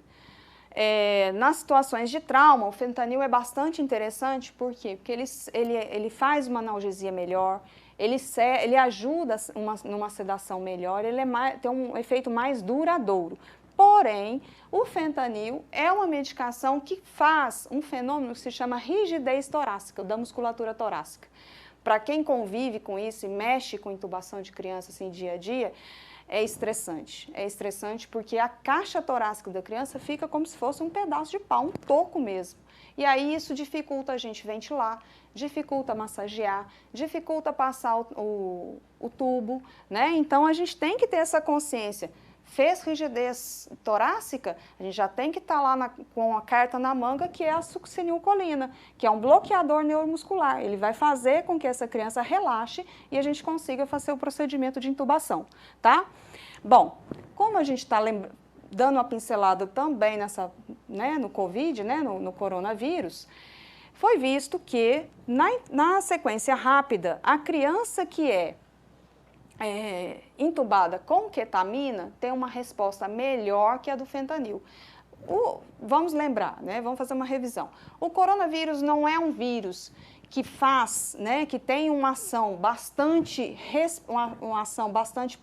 nas situações de trauma, o fentanil é bastante interessante, por quê? Porque ele faz uma analgesia melhor, ele ajuda numa sedação melhor, ele tem um efeito mais duradouro. Porém, o fentanil é uma medicação que faz um fenômeno que se chama rigidez torácica, da musculatura torácica. Para quem convive com isso e mexe com intubação de criança assim, dia a dia, é estressante porque a caixa torácica da criança fica como se fosse um pedaço de pau, um toco mesmo. E aí isso dificulta a gente ventilar, dificulta massagear, dificulta passar o tubo, né? Então a gente tem que ter essa consciência. Fez rigidez torácica, a gente já tem que estar lá com a carta na manga, que é a succinilcolina, que é um bloqueador neuromuscular. Ele vai fazer com que essa criança relaxe e a gente consiga fazer o procedimento de intubação, tá? Bom, como a gente está dando uma pincelada também no Covid, né, no coronavírus, foi visto que na sequência rápida, a criança que intubada com ketamina tem uma resposta melhor que a do fentanil. Vamos lembrar, né? Vamos fazer uma revisão. O coronavírus não é um vírus que faz, né, que tem uma ação bastante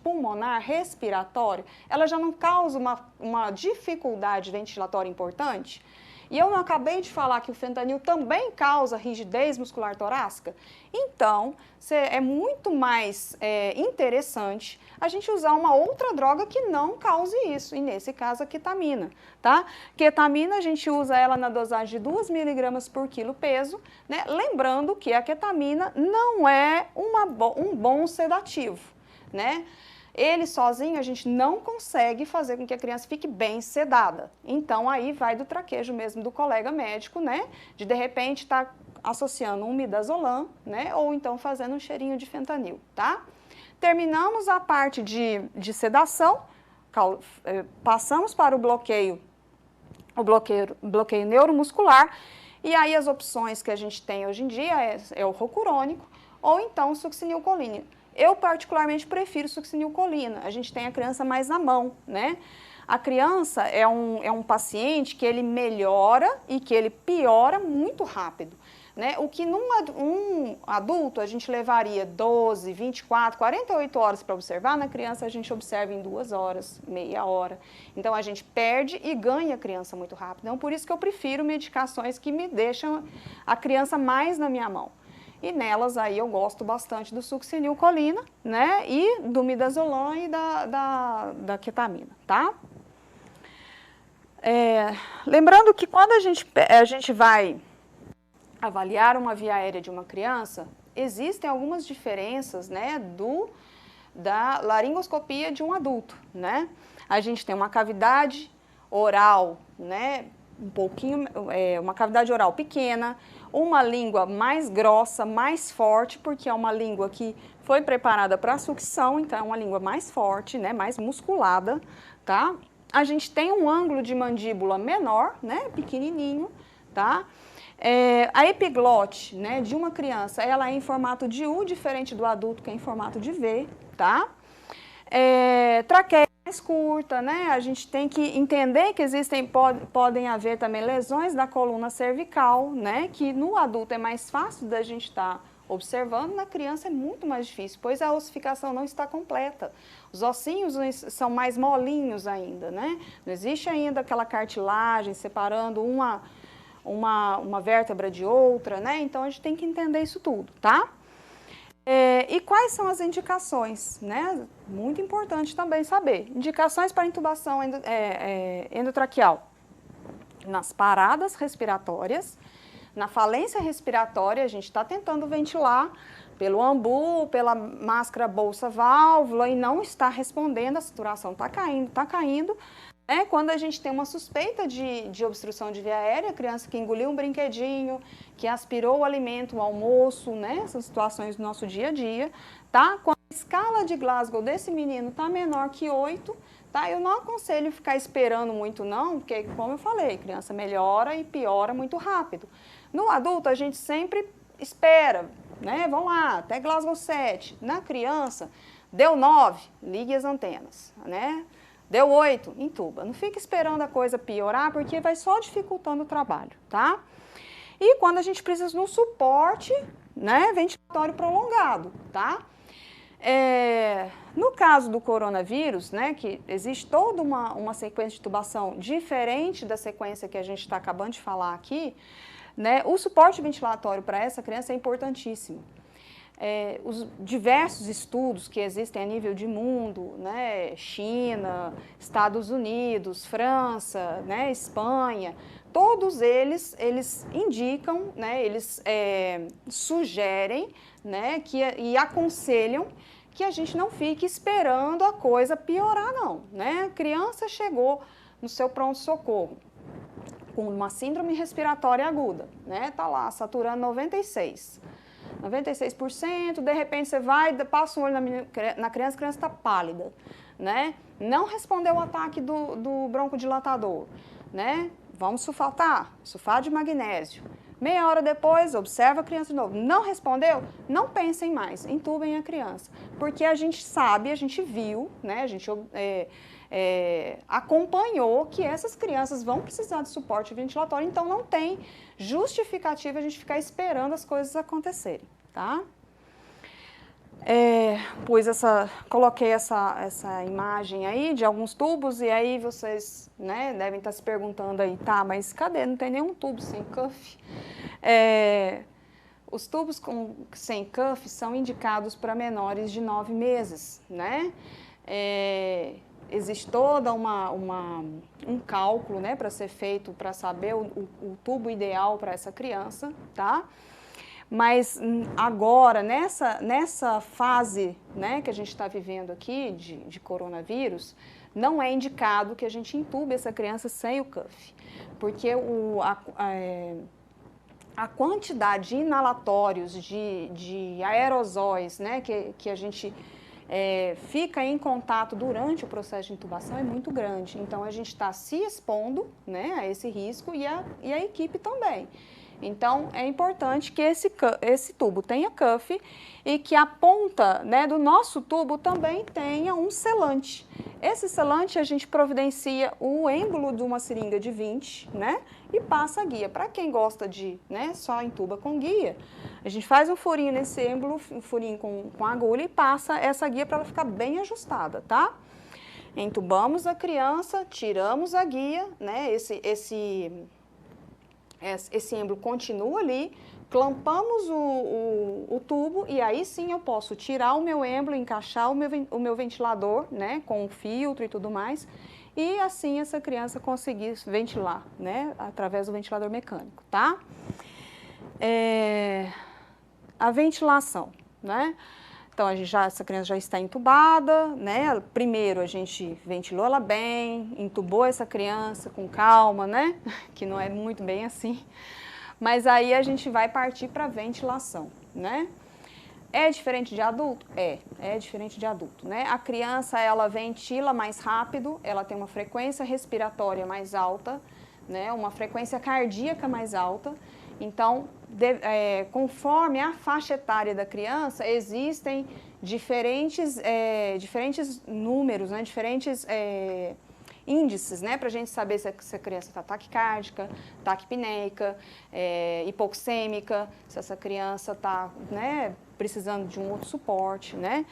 pulmonar, respiratória. Ela já não causa uma dificuldade ventilatória importante. E eu não acabei de falar que o fentanil também causa rigidez muscular torácica? Então, é muito mais interessante a gente usar uma outra droga que não cause isso, e nesse caso a ketamina, tá? Ketamina, a gente usa ela na dosagem de 2 miligramas por quilo peso, né? Lembrando que a ketamina não é um bom sedativo, né? Ele sozinho a gente não consegue fazer com que a criança fique bem sedada. Então aí vai do traquejo mesmo do colega médico, né? De repente estar associando um midazolam, né? Ou então fazendo um cheirinho de fentanil, tá? Terminamos a parte de sedação, passamos para o bloqueio neuromuscular, e aí as opções que a gente tem hoje em dia é o rocurônico ou então o succinilcolina. Eu, particularmente, prefiro succinilcolina. A gente tem a criança mais na mão, né? A criança é um paciente que ele melhora e que ele piora muito rápido, né? O que num adulto a gente levaria 12, 24, 48 horas para observar, na criança a gente observa em 2 horas, meia hora. Então, a gente perde e ganha a criança muito rápido. Então, por isso que eu prefiro medicações que me deixam a criança mais na minha mão. E nelas aí eu gosto bastante do succinilcolina, né, e do midazolam e da ketamina, tá? Lembrando que quando a gente vai avaliar uma via aérea de uma criança, existem algumas diferenças, né, da laringoscopia de um adulto, né? A gente tem uma cavidade oral, né, uma cavidade oral pequena, uma língua mais grossa, mais forte, porque é uma língua que foi preparada para sucção, então é uma língua mais forte, né, mais musculada, tá? A gente tem um ângulo de mandíbula menor, né, pequenininho, tá? A epiglote, né, de uma criança, ela é em formato de U, diferente do adulto, que é em formato de V, tá? Traqueia mais curta, né? A gente tem que entender que podem haver também lesões da coluna cervical, né? Que no adulto é mais fácil da gente estar observando, na criança é muito mais difícil, pois a ossificação não está completa. Os ossinhos são mais molinhos ainda, né? Não existe ainda aquela cartilagem separando uma vértebra de outra, né? Então a gente tem que entender isso tudo, tá? E quais são as indicações, né? Muito importante também saber. Indicações para intubação endotraqueal. Nas paradas respiratórias, na falência respiratória, a gente está tentando ventilar pelo ambu, pela máscara bolsa-válvula e não está respondendo, a saturação está caindo. Quando a gente tem uma suspeita de obstrução de via aérea, criança que engoliu um brinquedinho, que aspirou o alimento, o almoço, né? Essas situações do nosso dia a dia, tá? Quando a escala de Glasgow desse menino está menor que 8, tá? Eu não aconselho ficar esperando muito não, porque, como eu falei, criança melhora e piora muito rápido. No adulto, a gente sempre espera, né? Vamos lá, até Glasgow 7. Na criança, deu 9, ligue as antenas, né? Deu 8, intuba. Não fica esperando a coisa piorar, porque vai só dificultando o trabalho, tá? E quando a gente precisa de um suporte, né, ventilatório prolongado, tá? No caso do coronavírus, né, que existe toda uma sequência de tubação diferente da sequência que a gente está acabando de falar aqui, né, o suporte ventilatório para essa criança é importantíssimo. Os diversos estudos que existem a nível de mundo, né, China, Estados Unidos, França, né, Espanha, todos eles indicam, né, eles sugerem, né, e aconselham que a gente não fique esperando a coisa piorar, não, né? A criança chegou no seu pronto-socorro com uma síndrome respiratória aguda, né? Tá lá, saturando 96%, de repente você vai, passa um olho na criança, a criança está pálida, né? Não respondeu o ataque do broncodilatador, né? Vamos sulfatar, sulfato de magnésio. Meia hora depois, observa a criança de novo. Não respondeu? Não pensem mais, intubem a criança. Porque a gente sabe, a gente viu, né? A gente acompanhou que essas crianças vão precisar de suporte ventilatório, então não tem justificativa a gente ficar esperando as coisas acontecerem, tá? Coloquei essa imagem aí de alguns tubos e aí vocês, né, devem estar se perguntando aí, tá, mas cadê? Não tem nenhum tubo sem cuff. Os tubos sem cuff são indicados para menores de 9 meses, né? Existe toda um cálculo, né, para ser feito para saber o tubo ideal para essa criança, tá? Mas agora, nessa fase, né, que a gente está vivendo aqui de coronavírus, não é indicado que a gente intube essa criança sem o cuff, porque a quantidade de inalatórios, de aerosóis, né, que a gente fica em contato durante o processo de intubação é muito grande. Então, a gente está se expondo, né, a esse risco e a equipe também. Então, é importante que esse tubo tenha cuff e que a ponta, né, do nosso tubo também tenha um selante. Esse selante a gente providencia o êmbolo de uma seringa de 20, né, e passa a guia. Para quem gosta de, né, só intuba com guia, a gente faz um furinho nesse êmbolo, um furinho com agulha e passa essa guia para ela ficar bem ajustada, tá? Entubamos a criança, tiramos a guia, né, esse êmbolo continua ali, clampamos o tubo e aí sim eu posso tirar o meu êmbolo, encaixar o meu ventilador, né, com o filtro e tudo mais, e assim essa criança conseguir ventilar, né, através do ventilador mecânico, tá? A ventilação, né? Então, essa criança já está entubada, né? Primeiro a gente ventilou ela bem, entubou essa criança com calma, né? Que não é muito bem assim. Mas aí a gente vai partir para a ventilação, né? É diferente de adulto? É diferente de adulto, né? A criança, ela ventila mais rápido, ela tem uma frequência respiratória mais alta, né? Uma frequência cardíaca mais alta. Então, conforme a faixa etária da criança, existem diferentes números, né, diferentes índices, né, para a gente saber se a criança está taquicárdica, taquipneica, hipoxêmica, se essa criança está, né, precisando de um outro suporte, né.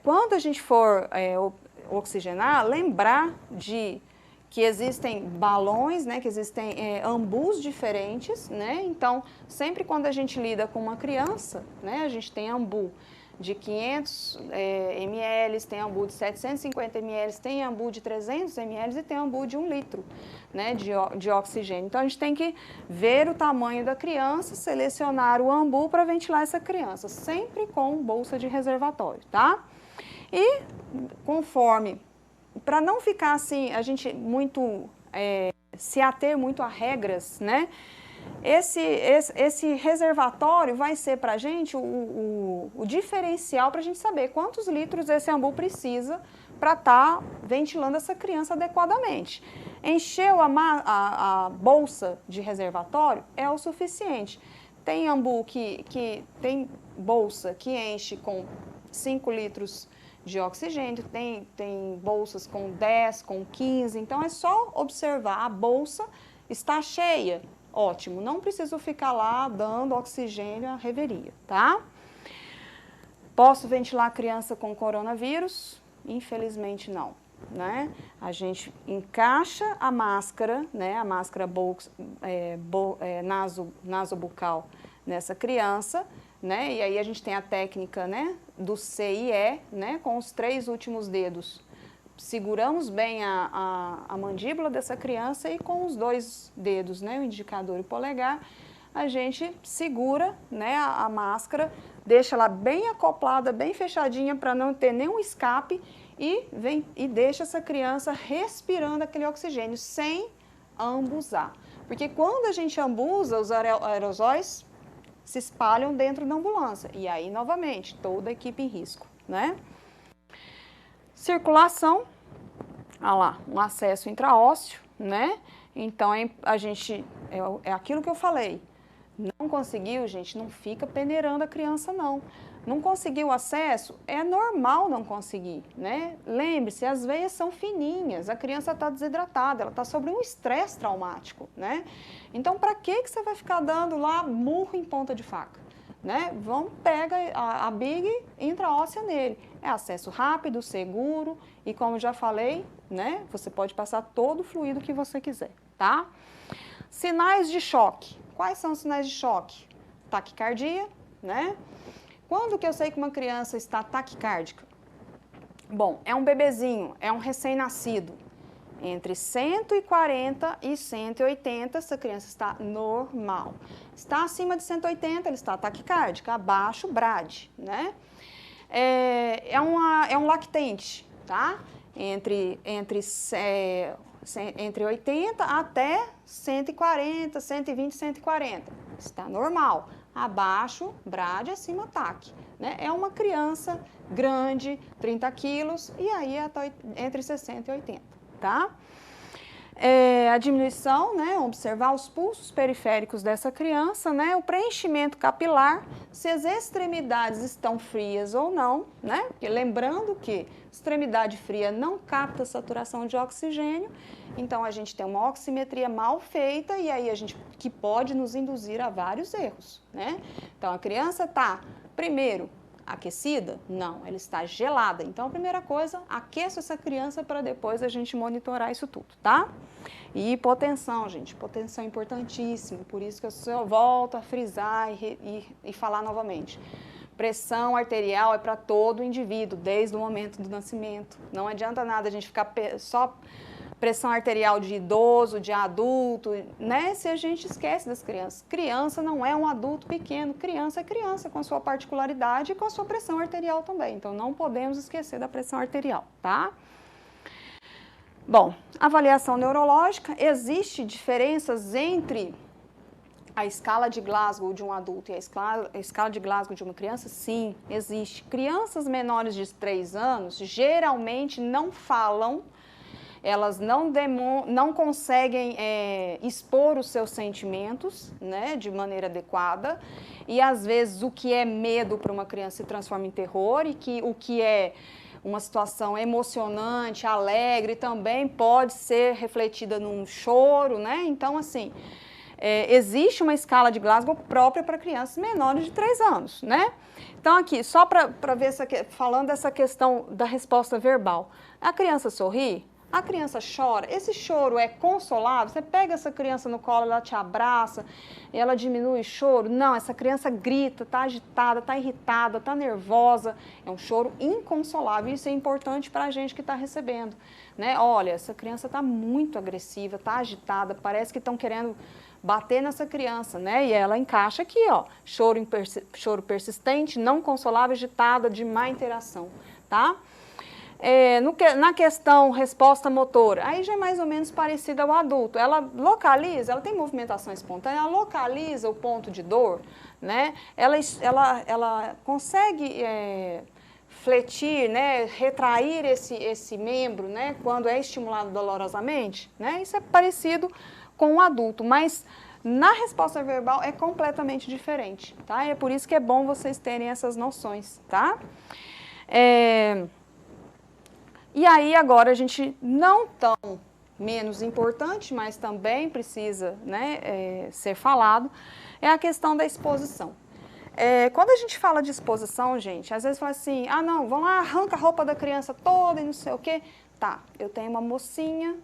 Quando a gente for oxigenar, lembrar de que existem balões, né, que existem ambus diferentes, né? Então, sempre quando a gente lida com uma criança, né, a gente tem ambu de 500 ml, tem ambu de 750 ml, tem ambu de 300 ml e tem ambu de 1 litro, né, de oxigênio. Então, a gente tem que ver o tamanho da criança, selecionar o ambu para ventilar essa criança, sempre com bolsa de reservatório, tá? E conforme, para não ficar assim, a gente muito, se ater muito a regras, né? Esse reservatório vai ser para a gente o diferencial para a gente saber quantos litros esse ambu precisa para estar ventilando essa criança adequadamente. Encheu a bolsa de reservatório é o suficiente. Tem ambu que tem bolsa que enche com 5 litros de oxigênio, tem bolsas com 10, com 15, então é só observar, a bolsa está cheia, ótimo, não preciso ficar lá dando oxigênio à reveria, tá? Posso ventilar a criança com coronavírus? Infelizmente não, né? A gente encaixa a máscara, né, a máscara nasobucal nessa criança, né? E aí a gente tem a técnica, né, do C e E, né, com os 3 últimos dedos. Seguramos bem a mandíbula dessa criança e com os 2 dedos, né, o indicador e o polegar, a gente segura, né, a máscara, deixa ela bem acoplada, bem fechadinha para não ter nenhum escape e deixa essa criança respirando aquele oxigênio sem ambusar. Porque quando a gente ambusa, os aerosóis se espalham dentro da ambulância. E aí, novamente, toda a equipe em risco, né? Circulação, olha lá, um acesso intraósseo, né? Então, a gente, é aquilo que eu falei, não conseguiu, gente, não fica peneirando a criança, não. Não conseguiu acesso, é normal não conseguir, né? Lembre-se, as veias são fininhas, a criança está desidratada, ela está sob um estresse traumático, né? Então, para que você vai ficar dando lá murro em ponta de faca, né? Pega a big intraóssea nele. É acesso rápido, seguro e, como já falei, né? Você pode passar todo o fluido que você quiser, tá? Sinais de choque. Quais são os sinais de choque? Taquicardia, né? Quando que eu sei que uma criança está taquicárdica? Bom, é um bebezinho, é um recém-nascido. Entre 140 e 180, essa criança está normal. Está acima de 180, ele está taquicárdica, abaixo, BRAD, né? É um lactente, tá? Entre 80 até 140, 120, 140. Está normal. Abaixo, BRAD, acima, TAC. Né? É uma criança grande, 30 quilos, e aí entre 60 e 80, tá? A diminuição, né? Observar os pulsos periféricos dessa criança, né? O preenchimento capilar, se as extremidades estão frias ou não, né? Porque lembrando que extremidade fria não capta saturação de oxigênio, então a gente tem uma oximetria mal feita e aí que pode nos induzir a vários erros, né? Então a criança está, primeiro, aquecida? Não, ela está gelada. Então, a primeira coisa, aqueça essa criança para depois a gente monitorar isso tudo, tá? E hipotensão, gente, hipotensão é importantíssimo, por isso que eu só volto a frisar e falar novamente. Pressão arterial é para todo indivíduo, desde o momento do nascimento. Não adianta nada a gente ficar só pressão arterial de idoso, de adulto, né? Se a gente esquece das crianças. Criança não é um adulto pequeno, criança é criança, com sua particularidade e com a sua pressão arterial também. Então, não podemos esquecer da pressão arterial, tá? Bom, avaliação neurológica, existe diferenças entre a escala de Glasgow de um adulto e a escala de Glasgow de uma criança? Sim, existe. Crianças menores de 3 anos geralmente não falam, elas não conseguem expor os seus sentimentos, né, de maneira adequada, e às vezes o que é medo para uma criança se transforma em terror e que o que é uma situação emocionante, alegre, também pode ser refletida num choro, né? Então, assim, existe uma escala de Glasgow própria para crianças menores de 3 anos, né? Então, aqui, só para ver, falando dessa questão da resposta verbal, a criança sorri? A criança chora, esse choro é consolável? Você pega essa criança no colo, ela te abraça, e ela diminui o choro? Não, essa criança grita, está agitada, está irritada, está nervosa. É um choro inconsolável. Isso é importante para a gente que está recebendo, né? Olha, essa criança está muito agressiva, está agitada, parece que estão querendo bater nessa criança, né? E ela encaixa aqui, ó, choro persistente, não consolável, agitada, de má interação, tá? Na questão resposta motora, aí já é mais ou menos parecida ao adulto. Ela localiza, ela tem movimentação espontânea, ela localiza o ponto de dor, né? Ela consegue fletir, né? Retrair esse membro, né? Quando é estimulado dolorosamente, né? Isso é parecido com o adulto, mas na resposta verbal é completamente diferente, tá? E é por isso que é bom vocês terem essas noções, tá? E aí agora a gente não tão menos importante, mas também precisa, né, ser falado, é a questão da exposição. Quando a gente fala de exposição, gente, às vezes fala assim, ah não, vamos lá, arranca a roupa da criança toda e não sei o quê. Tá, eu tenho uma mocinha,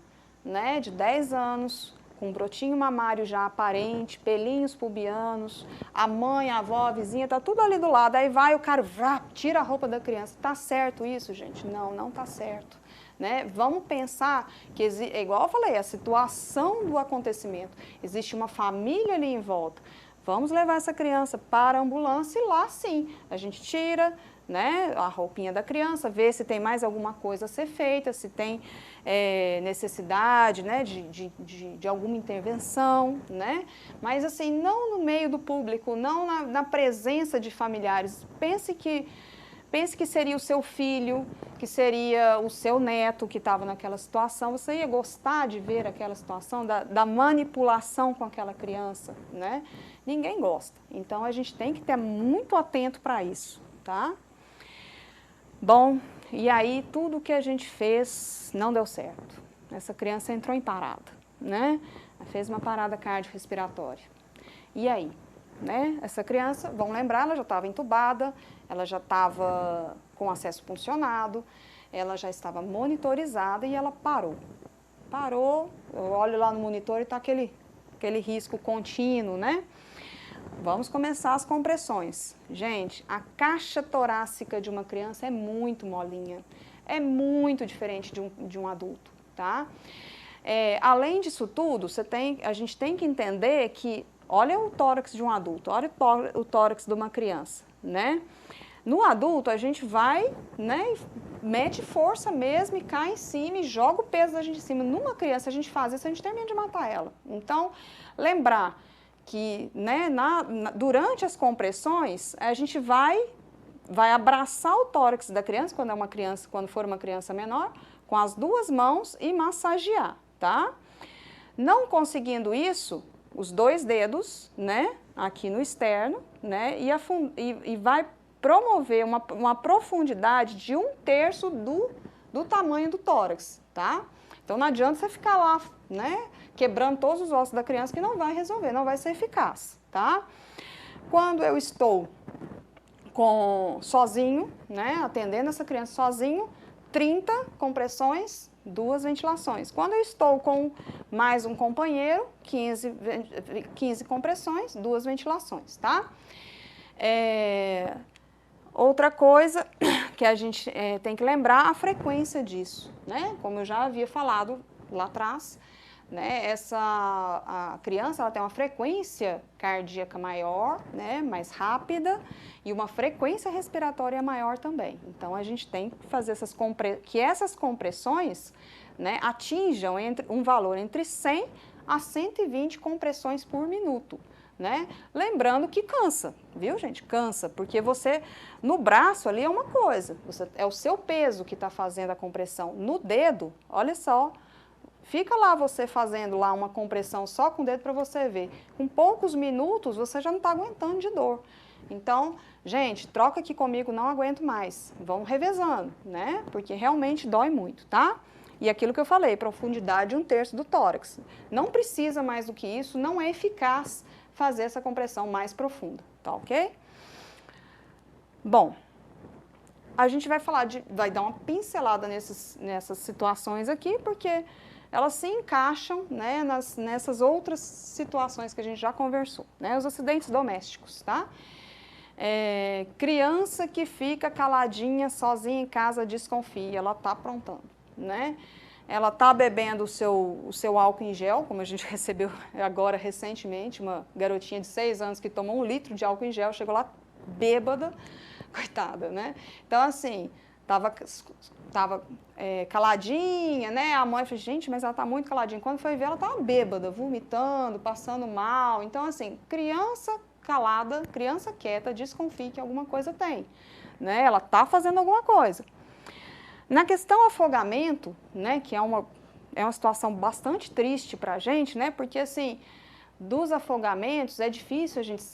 né, de 10 anos, com um brotinho mamário já aparente, pelinhos pubianos, a mãe, a avó, a vizinha, tá tudo ali do lado, aí vai o cara, tira a roupa da criança. Tá certo isso, gente? Não, não tá certo. Né? Vamos pensar que, igual eu falei, a situação do acontecimento, existe uma família ali em volta. Vamos levar essa criança para a ambulância e lá sim, a gente tira, né, a roupinha da criança, vê se tem mais alguma coisa a ser feita, se tem necessidade, né, de alguma intervenção, né? Mas assim, não no meio do público, não na presença de familiares. Pense que seria o seu filho, que seria o seu neto que estava naquela situação. Você ia gostar de ver aquela situação, da manipulação com aquela criança, né? Ninguém gosta. Então, a gente tem que estar muito atento para isso, tá? Bom, e aí tudo que a gente fez não deu certo. Essa criança entrou em parada, né? Ela fez uma parada cardiorrespiratória. E aí? Né? Essa criança, vamos lembrar, ela já estava entubada, ela já estava com acesso puncionado, ela já estava monitorizada e ela parou. Parou, eu olho lá no monitor e está aquele risco contínuo, né? Vamos começar as compressões. Gente, a caixa torácica de uma criança é muito molinha, é muito diferente de um adulto, tá? Além disso tudo, a gente tem que entender que olha o tórax de um adulto, olha o tórax de uma criança, né? No adulto, a gente vai, né, mete força mesmo e cai em cima e joga o peso da gente em cima. Numa criança, a gente faz isso, a gente termina de matar ela. Então, lembrar que, né, durante as compressões, a gente vai abraçar o tórax da criança, quando for uma criança menor, com as duas mãos e massagear, tá? Não conseguindo isso, os dois dedos, né, aqui no externo, né, e vai promover uma profundidade de 1/3 do tamanho do tórax, tá? Então não adianta você ficar lá, né, quebrando todos os ossos da criança, que não vai resolver, não vai ser eficaz, tá? Quando eu estou sozinho, né, atendendo essa criança sozinho, 30 compressões, 2 ventilações. Quando eu estou com mais um companheiro, 15 compressões, 2 ventilações, tá? Outra coisa que a gente tem que lembrar, a frequência disso, né? Como eu já havia falado lá atrás, né? A criança ela tem uma frequência cardíaca maior, né? Mais rápida, e uma frequência respiratória maior também. Então, a gente tem que fazer essas compressões, né, atinjam um valor entre 100 a 120 compressões por minuto. Né? Lembrando que cansa, viu, gente? Cansa, porque no braço ali é uma coisa, é o seu peso que está fazendo a compressão. No dedo, olha só, fica lá você fazendo lá uma compressão só com o dedo para você ver. Com poucos minutos você já não está aguentando de dor. Então, gente, troca aqui comigo, não aguento mais. Vamos revezando, né? Porque realmente dói muito, tá? E aquilo que eu falei, profundidade 1/3 do tórax. Não precisa mais do que isso, não é eficaz fazer essa compressão mais profunda, tá ok? Bom, a gente vai dar uma pincelada nessas situações aqui, porque elas se encaixam, né, nessas outras situações que a gente já conversou, né, os acidentes domésticos, tá? Criança que fica caladinha, sozinha em casa, desconfia, ela está aprontando, né? Ela está bebendo o seu álcool em gel, como a gente recebeu agora recentemente, uma garotinha de 6 anos que tomou 1 litro de álcool em gel, chegou lá bêbada, coitada, né? Então, assim, tava caladinha, né? A mãe falou, gente, mas ela tá muito caladinha. Quando foi ver, ela tava bêbada, vomitando, passando mal. Então, assim, criança calada, criança quieta, desconfie que alguma coisa tem, né? Ela tá fazendo alguma coisa. Na questão afogamento, né, que é uma situação bastante triste para a gente, né, porque, assim, dos afogamentos é difícil a gente...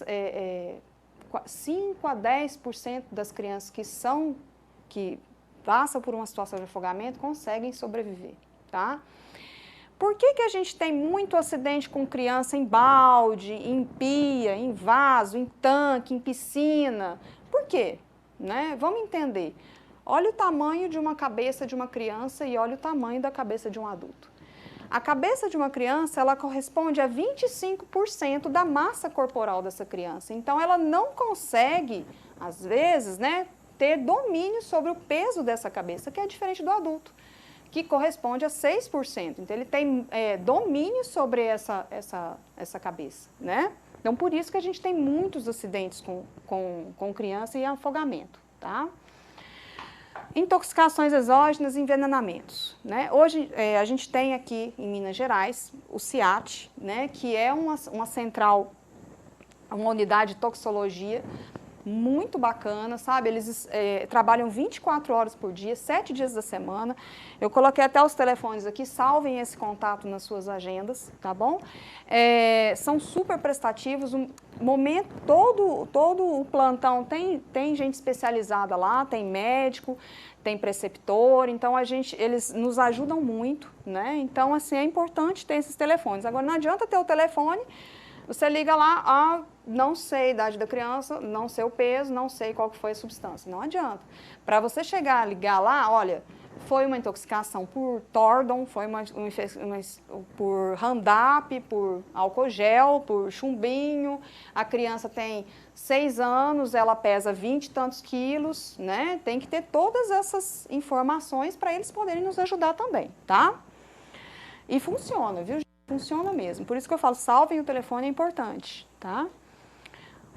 5 a 10% das crianças que passam por uma situação de afogamento conseguem sobreviver, tá? Por que a gente tem muito acidente com criança em balde, em pia, em vaso, em tanque, em piscina? Por quê? Né? Vamos entender. Olha o tamanho de uma cabeça de uma criança e olha o tamanho da cabeça de um adulto. A cabeça de uma criança, ela corresponde a 25% da massa corporal dessa criança. Então, ela não consegue, às vezes, né, ter domínio sobre o peso dessa cabeça, que é diferente do adulto, que corresponde a 6%. Então, ele tem domínio sobre essa cabeça, né? Então, por isso que a gente tem muitos acidentes com criança e afogamento, tá? Intoxicações exógenas e envenenamentos, né? Hoje a gente tem aqui em Minas Gerais o CIAT, né, que é uma central, uma unidade de toxicologia muito bacana, sabe? Eles trabalham 24 horas por dia, 7 dias da semana. Eu coloquei até os telefones aqui, salvem esse contato nas suas agendas, tá bom? São super prestativos, todo o plantão tem gente especializada lá, tem médico, tem preceptor, então eles nos ajudam muito, né? Então, assim, é importante ter esses telefones. Agora, não adianta ter o telefone, você liga lá, não sei a idade da criança, não sei o peso, não sei qual que foi a substância. Não adianta. Para você ligar lá, olha, foi uma intoxicação por Tordon, foi por Roundup, por álcool gel, por chumbinho. A criança tem 6 anos, ela pesa 20 e tantos quilos, né? Tem que ter todas essas informações para eles poderem nos ajudar também, tá? E funciona, viu? Funciona mesmo. Por isso que eu falo, salvem o telefone, é importante, tá?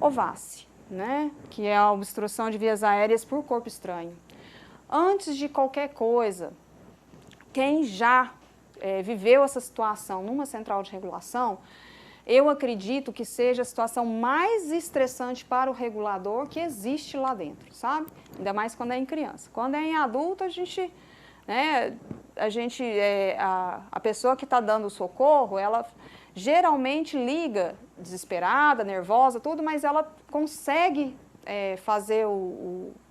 OVACI, né? Que é a obstrução de vias aéreas por corpo estranho. Antes de qualquer coisa, quem já viveu essa situação numa central de regulação, eu acredito que seja a situação mais estressante para o regulador que existe lá dentro, sabe? Ainda mais quando é em criança. Quando é em adulto, a pessoa que está dando o socorro, ela geralmente liga desesperada, nervosa, tudo, mas ela consegue fazer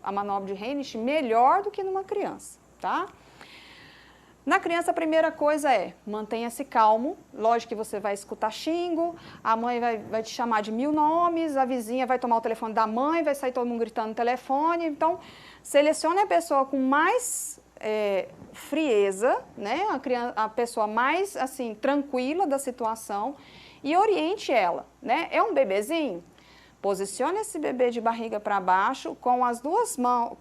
a manobra de Heimlich melhor do que numa criança, tá? Na criança, a primeira coisa mantenha-se calmo. Lógico que você vai escutar xingo, a mãe vai te chamar de 1000 nomes, a vizinha vai tomar o telefone da mãe, vai sair todo mundo gritando no telefone. Então, selecione a pessoa com mais frieza, né? A pessoa mais, assim, tranquila da situação e oriente ela, né? É um bebezinho? Posicione esse bebê de barriga para baixo, com as duas mãos,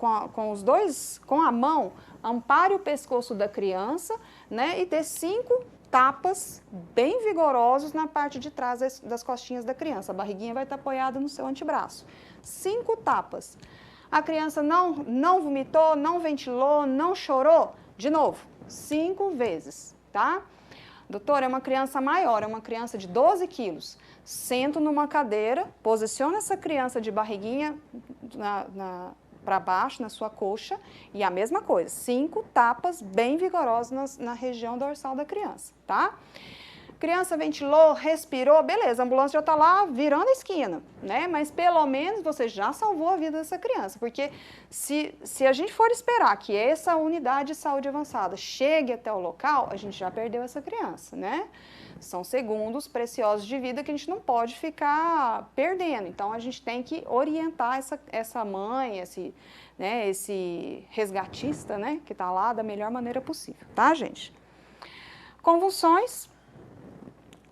com a mão, ampare o pescoço da criança, né? E dê 5 tapas bem vigorosos na parte de trás das costinhas da criança. A barriguinha vai estar apoiada no seu antebraço. 5 tapas. A criança não vomitou, não ventilou, não chorou? De novo, 5 vezes, tá? Doutora, é uma criança maior, é uma criança de 12 quilos. Sento numa cadeira, posiciona essa criança de barriguinha para baixo, na sua coxa, e a mesma coisa, 5 tapas bem vigorosas na região dorsal da criança, tá? Criança ventilou, respirou, beleza, a ambulância já está lá virando a esquina, né? Mas pelo menos você já salvou a vida dessa criança, porque se a gente for esperar que essa unidade de saúde avançada chegue até o local, a gente já perdeu essa criança, né? São segundos preciosos de vida que a gente não pode ficar perdendo. Então, a gente tem que orientar essa mãe, esse resgatista, né, que está lá da melhor maneira possível, tá, gente? Convulsões.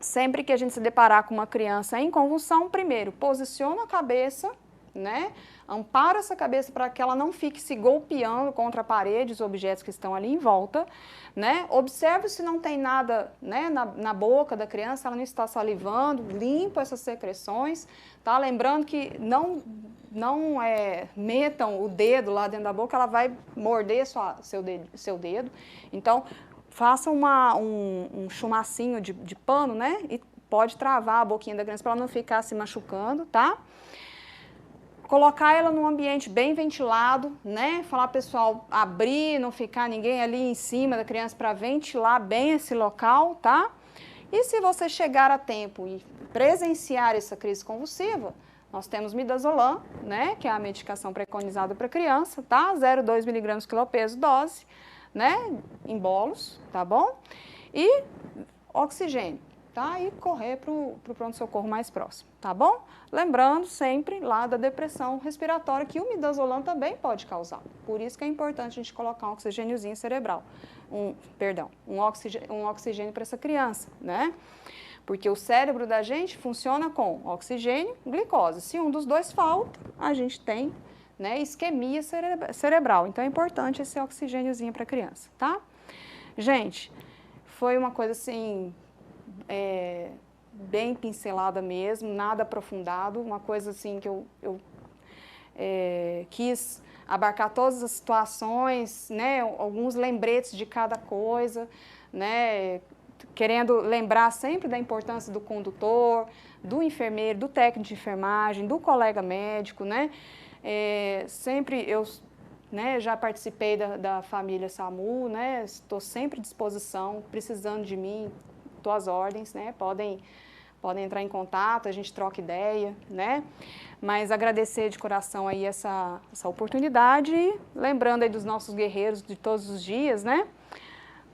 Sempre que a gente se deparar com uma criança em convulsão, primeiro, posiciona a cabeça, né? Ampara essa cabeça para que ela não fique se golpeando contra paredes, objetos que estão ali em volta, né? Observe se não tem nada, né, na boca da criança, ela não está salivando, limpa essas secreções, tá? Lembrando que não metam o dedo lá dentro da boca, ela vai morder seu dedo. Então, faça um chumacinho de pano, né? E pode travar a boquinha da criança para ela não ficar se machucando, tá? Colocar ela num ambiente bem ventilado, né? Falar pro pessoal abrir, não ficar ninguém ali em cima da criança para ventilar bem esse local, tá? E se você chegar a tempo e presenciar essa crise convulsiva, nós temos midazolam, né? Que é a medicação preconizada para criança, tá? 0,2 mg quilopesio dose, né? Em bolos, tá bom? E oxigênio, tá? E correr para o pronto-socorro mais próximo, tá bom? Lembrando sempre lá da depressão respiratória que o midazolam também pode causar. Por isso que é importante a gente colocar um oxigêniozinho cerebral, um oxigênio para essa criança, né? Porque o cérebro da gente funciona com oxigênio e glicose. Se um dos dois falta, a gente tem, né, isquemia cerebral. Então é importante esse oxigêniozinho para a criança, tá? Gente, foi uma coisa assim, bem pincelada mesmo, nada aprofundado, uma coisa assim que eu quis abarcar todas as situações, né, alguns lembretes de cada coisa, né, querendo lembrar sempre da importância do condutor, do enfermeiro, do técnico de enfermagem, do colega médico, né, sempre eu, né, já participei da família SAMU, né, estou sempre à disposição, precisando de mim, estou às ordens, né, podem entrar em contato, a gente troca ideia, né? Mas agradecer de coração aí essa oportunidade e lembrando aí dos nossos guerreiros de todos os dias, né?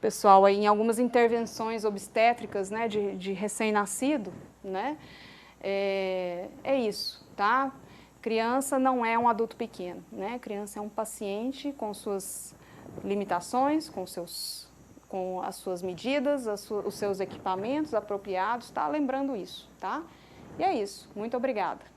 Pessoal aí em algumas intervenções obstétricas, né, de recém-nascido, né? É isso, tá? Criança não é um adulto pequeno, né? Criança é um paciente com suas limitações, com as suas medidas, os seus equipamentos apropriados, tá? Lembrando isso, tá? E é isso. Muito obrigada.